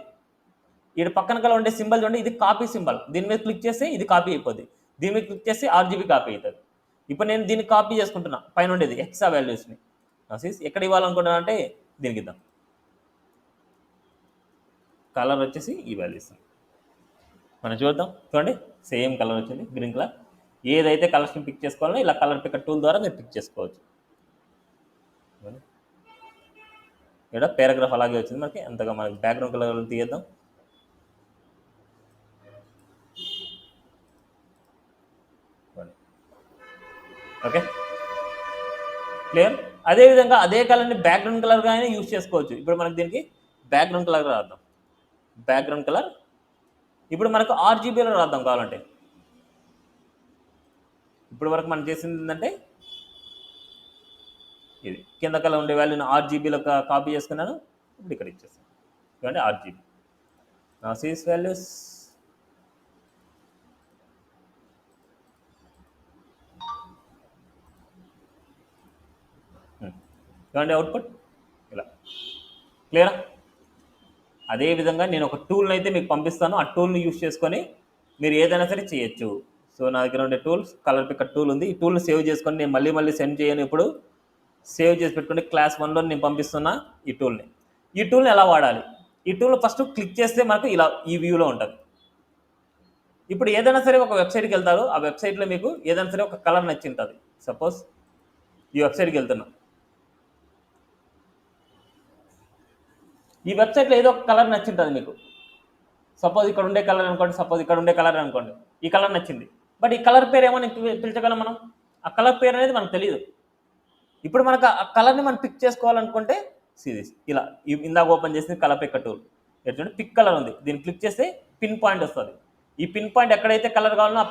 A: ఇక్కడ పక్కన కల ఉండే సింబల్ చూడండి, ఇది కాపీ సింబల్. దీని మీద క్లిక్ చేస్తే ఇది కాపీ అయిపోద్ది. దీని మీద క్లిక్ చేస్తే ఆర్జీబీ కాపీ అవుతుంది. ఇప్పుడు నేను దీన్ని కాపీ చేసుకుంటున్నా, పైన ఉండేది హెక్సా వాల్యూస్ని. ఎక్కడ ఇవ్వాలనుకుంటున్నా అంటే దీనికి ఇద్దాం. కలర్ వచ్చేసి ఈ వాల్యూస్ మనం చూద్దాం. చూడండి సేమ్ కలర్ వచ్చింది, గ్రీన్ కలర్. ఏదైతే కలర్స్ని పిక్ చేసుకోవాలో ఇలా కలర్ పిక్ టూల్ ద్వారా మీరు పిక్ చేసుకోవచ్చు. ఇక్కడ పారాగ్రాఫ్ అలాగే వచ్చింది మనకి. అంతగా మనకి బ్యాక్గ్రౌండ్ కలర్ తీయద్దాం. Okay, clear? అదేవిధంగా అదే కలర్ని బ్యాక్గ్రౌండ్ కలర్గానే యూజ్ చేసుకోవచ్చు. ఇప్పుడు మనకి దీనికి బ్యాక్గ్రౌండ్ కలర్ రాద్దాం. బ్యాక్గ్రౌండ్ కలర్ ఇప్పుడు మనకు ఆర్జీబీలో రాద్దాం కావాలంటే. ఇప్పుడు వరకు మనం చేసింది ఏంటంటే ఇది కింద కలర్ ఉండే వాల్యూని ఆర్జీబీలో కాపీ చేసుకున్నాను. ఇప్పుడు ఇక్కడ ఇచ్చేస్తాను. చూడండి ఆర్జీబీ నా సీస్ వాల్యూస్. చూడండి అవుట్పుట్ ఇలా. క్లియరా? అదేవిధంగా నేను ఒక టూల్ని అయితే మీకు పంపిస్తాను. ఆ టూల్ని యూజ్ చేసుకొని మీరు ఏదైనా సరే చేయొచ్చు. సో నా దగ్గర ఉండే టూల్స్ కలర్ పిక్కర్ టూల్ ఉంది. ఈ టూల్ని సేవ్ చేసుకొని నేను మళ్ళీ సెండ్ చేయను. ఇప్పుడు సేవ్ చేసి పెట్టుకోండి. క్లాస్ 1లో నేను పంపిస్తున్నా ఈ టూల్ని. ఈ టూల్ని ఎలా వాడాలి? ఈ టూల్ ఫస్ట్ క్లిక్ చేస్తే మనకు ఇలా ఈ వ్యూలో ఉంటుంది. ఇప్పుడు ఏదైనా సరే ఒక వెబ్సైట్కి వెళ్తారు. ఆ వెబ్సైట్లో మీకు ఏదైనా సరే ఒక కలర్ నచ్చి ఉంటుంది. సపోజ్ ఈ వెబ్సైట్కి వెళ్తున్నా. ఈ వెబ్సైట్లో ఏదో ఒక కలర్ నచ్చింటుంది మీకు. సపోజ్ ఇక్కడ ఉండే కలర్ అనుకోండి. ఈ కలర్ నచ్చింది. బట్ ఈ కలర్ పేరు ఏమో పిలిచగలం మనం. ఆ కలర్ పేరు అనేది మనకు తెలియదు. ఇప్పుడు మనకు ఆ కలర్ని మనం పిక్ చేసుకోవాలనుకుంటే సిరీస్ ఇలా ఇందాక ఓపెన్ చేసింది కలర్ పిక్ టూల్. ఎట్లా పిక్ కలర్ ఉంది. దీన్ని క్లిక్ చేస్తే పిన్ పాయింట్ వస్తుంది. ఈ పిన్ పాయింట్ ఎక్కడైతే కలర్ కావాలనో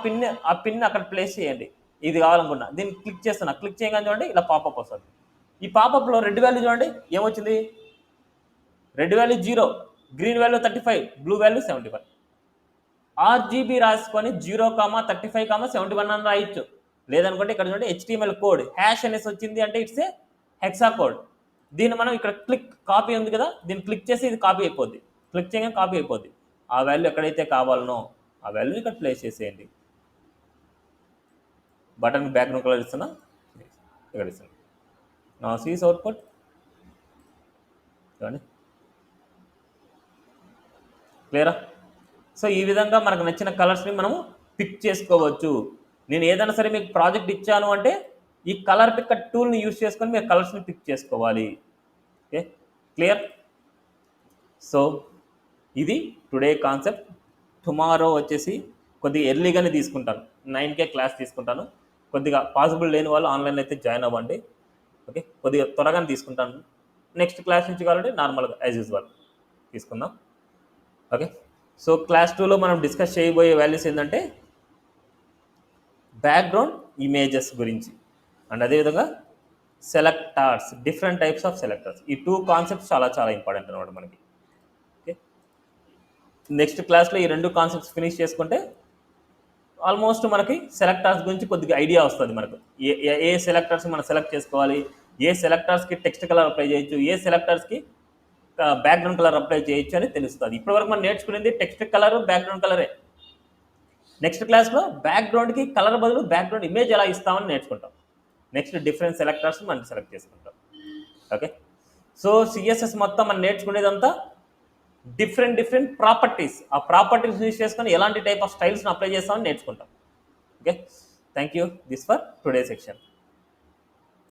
A: ఆ పిన్ అక్కడ ప్లేస్ చేయండి. ఇది కావాలనుకున్నా దీన్ని క్లిక్ చేస్తున్నా. క్లిక్ చేయగానే చూడండి ఇలా పాపప్ వస్తుంది. ఈ పాపప్లో రెడ్ వాల్యూ చూడండి ఏమొచ్చింది. Red value 0, green value 35, blue value 71. RGB రాసుకొని 0,35,71 అని రాయొచ్చు. లేదనుకుంటే ఇక్కడ చూడండి HTML కోడ్ హ్యాష్ అనేసి వచ్చింది అంటే ఇట్స్ ఏ హెక్సా కోడ్. దీన్ని మనం ఇక్కడ కాపీ ఉంది కదా, దీన్ని క్లిక్ చేసి ఇది కాపీ అయిపోద్ది. క్లిక్ చేయగానే కాపీ అయిపోద్ది. ఆ వాల్యూ ఎక్కడైతే కావాలనో ఆ వాల్యూని ఇక్కడ ప్లేస్ చేసేయండి. బటన్ బ్యాక్గ్రౌండ్ కలర్ ఇస్తున్నా, ఇక్కడ ఇస్తున్నా. నా సీస్ అవుట్పుట్ చూడండి. క్లియరా? సో ఈ విధంగా మనకు నచ్చిన కలర్స్ని మనము పిక్ చేసుకోవచ్చు. నేను ఏదైనా సరే మీకు ప్రాజెక్ట్ ఇచ్చాను అంటే ఈ కలర్ పిక్ టూల్ని యూజ్ చేసుకొని మీరు కలర్స్ని పిక్ చేసుకోవాలి. Okay, clear? సో ఇది టుడే కాన్సెప్ట్. టుమారో వచ్చేసి కొద్దిగా ఎర్లీగానే తీసుకుంటాను. 9కే క్లాస్ తీసుకుంటాను. కొద్దిగా పాసిబుల్ లేని వాళ్ళు ఆన్లైన్ అయితే జాయిన్ అవ్వండి. ఓకే, కొద్దిగా త్వరగానే తీసుకుంటాను. నెక్స్ట్ క్లాస్ నుంచి కావాలంటే నార్మల్గా యాజ్ యూజువల్ తీసుకుందాం. ఓకే, సో క్లాస్ 2లో మనం డిస్కస్ చేయబోయే వాల్యూస్ ఏంటంటే బ్యాక్గ్రౌండ్ ఇమేజెస్ గురించి అండ్ అదేవిధంగా సెలెక్టార్స్, డిఫరెంట్ టైప్స్ ఆఫ్ సెలెక్టర్స్. ఈ 2 కాన్సెప్ట్స్ చాలా చాలా ఇంపార్టెంట్ అనమాట మనకి. ఓకే, నెక్స్ట్ క్లాస్లో ఈ 2 కాన్సెప్ట్స్ ఫినిష్ చేసుకుంటే ఆల్మోస్ట్ మనకి సెలెక్టర్స్ గురించి కొద్దిగా ఐడియా వస్తుంది మనకు. ఏ సెలెక్టర్స్ మనం సెలెక్ట్ చేసుకోవాలి, ఏ సెలెక్టర్స్కి టెక్స్ట్ కలర్ అప్లై చేయొచ్చు, ఏ సెలెక్టర్స్కి బ్యాక్గ్రౌండ్ కలర్ అప్లై చేయొచ్చు అని తెలుస్తుంది. ఇప్పటివరకు మనం నేర్చుకునేది టెక్స్ట్ కలర్, బ్యాక్గ్రౌండ్ కలరే. నెక్స్ట్ క్లాస్లో బ్యాక్గ్రౌండ్కి కలర్ బదులు బ్యాక్గ్రౌండ్ ఇమేజ్ ఎలా ఇస్తామని నేర్చుకుంటాం. నెక్స్ట్ డిఫరెంట్ సెలెక్టర్స్ మనం సెలెక్ట్ చేసుకుంటాం. ఓకే, సో సిఎస్ఎస్ మొత్తం మనం నేర్చుకునేదంతా డిఫరెంట్ ప్రాపర్టీస్. ఆ ప్రాపర్టీస్ యూజ్ చేసుకొని ఎలాంటి టైప్ ఆఫ్ స్టైల్స్ని అప్లై చేస్తామని నేర్చుకుంటాం. Okay, thank you. This for today section.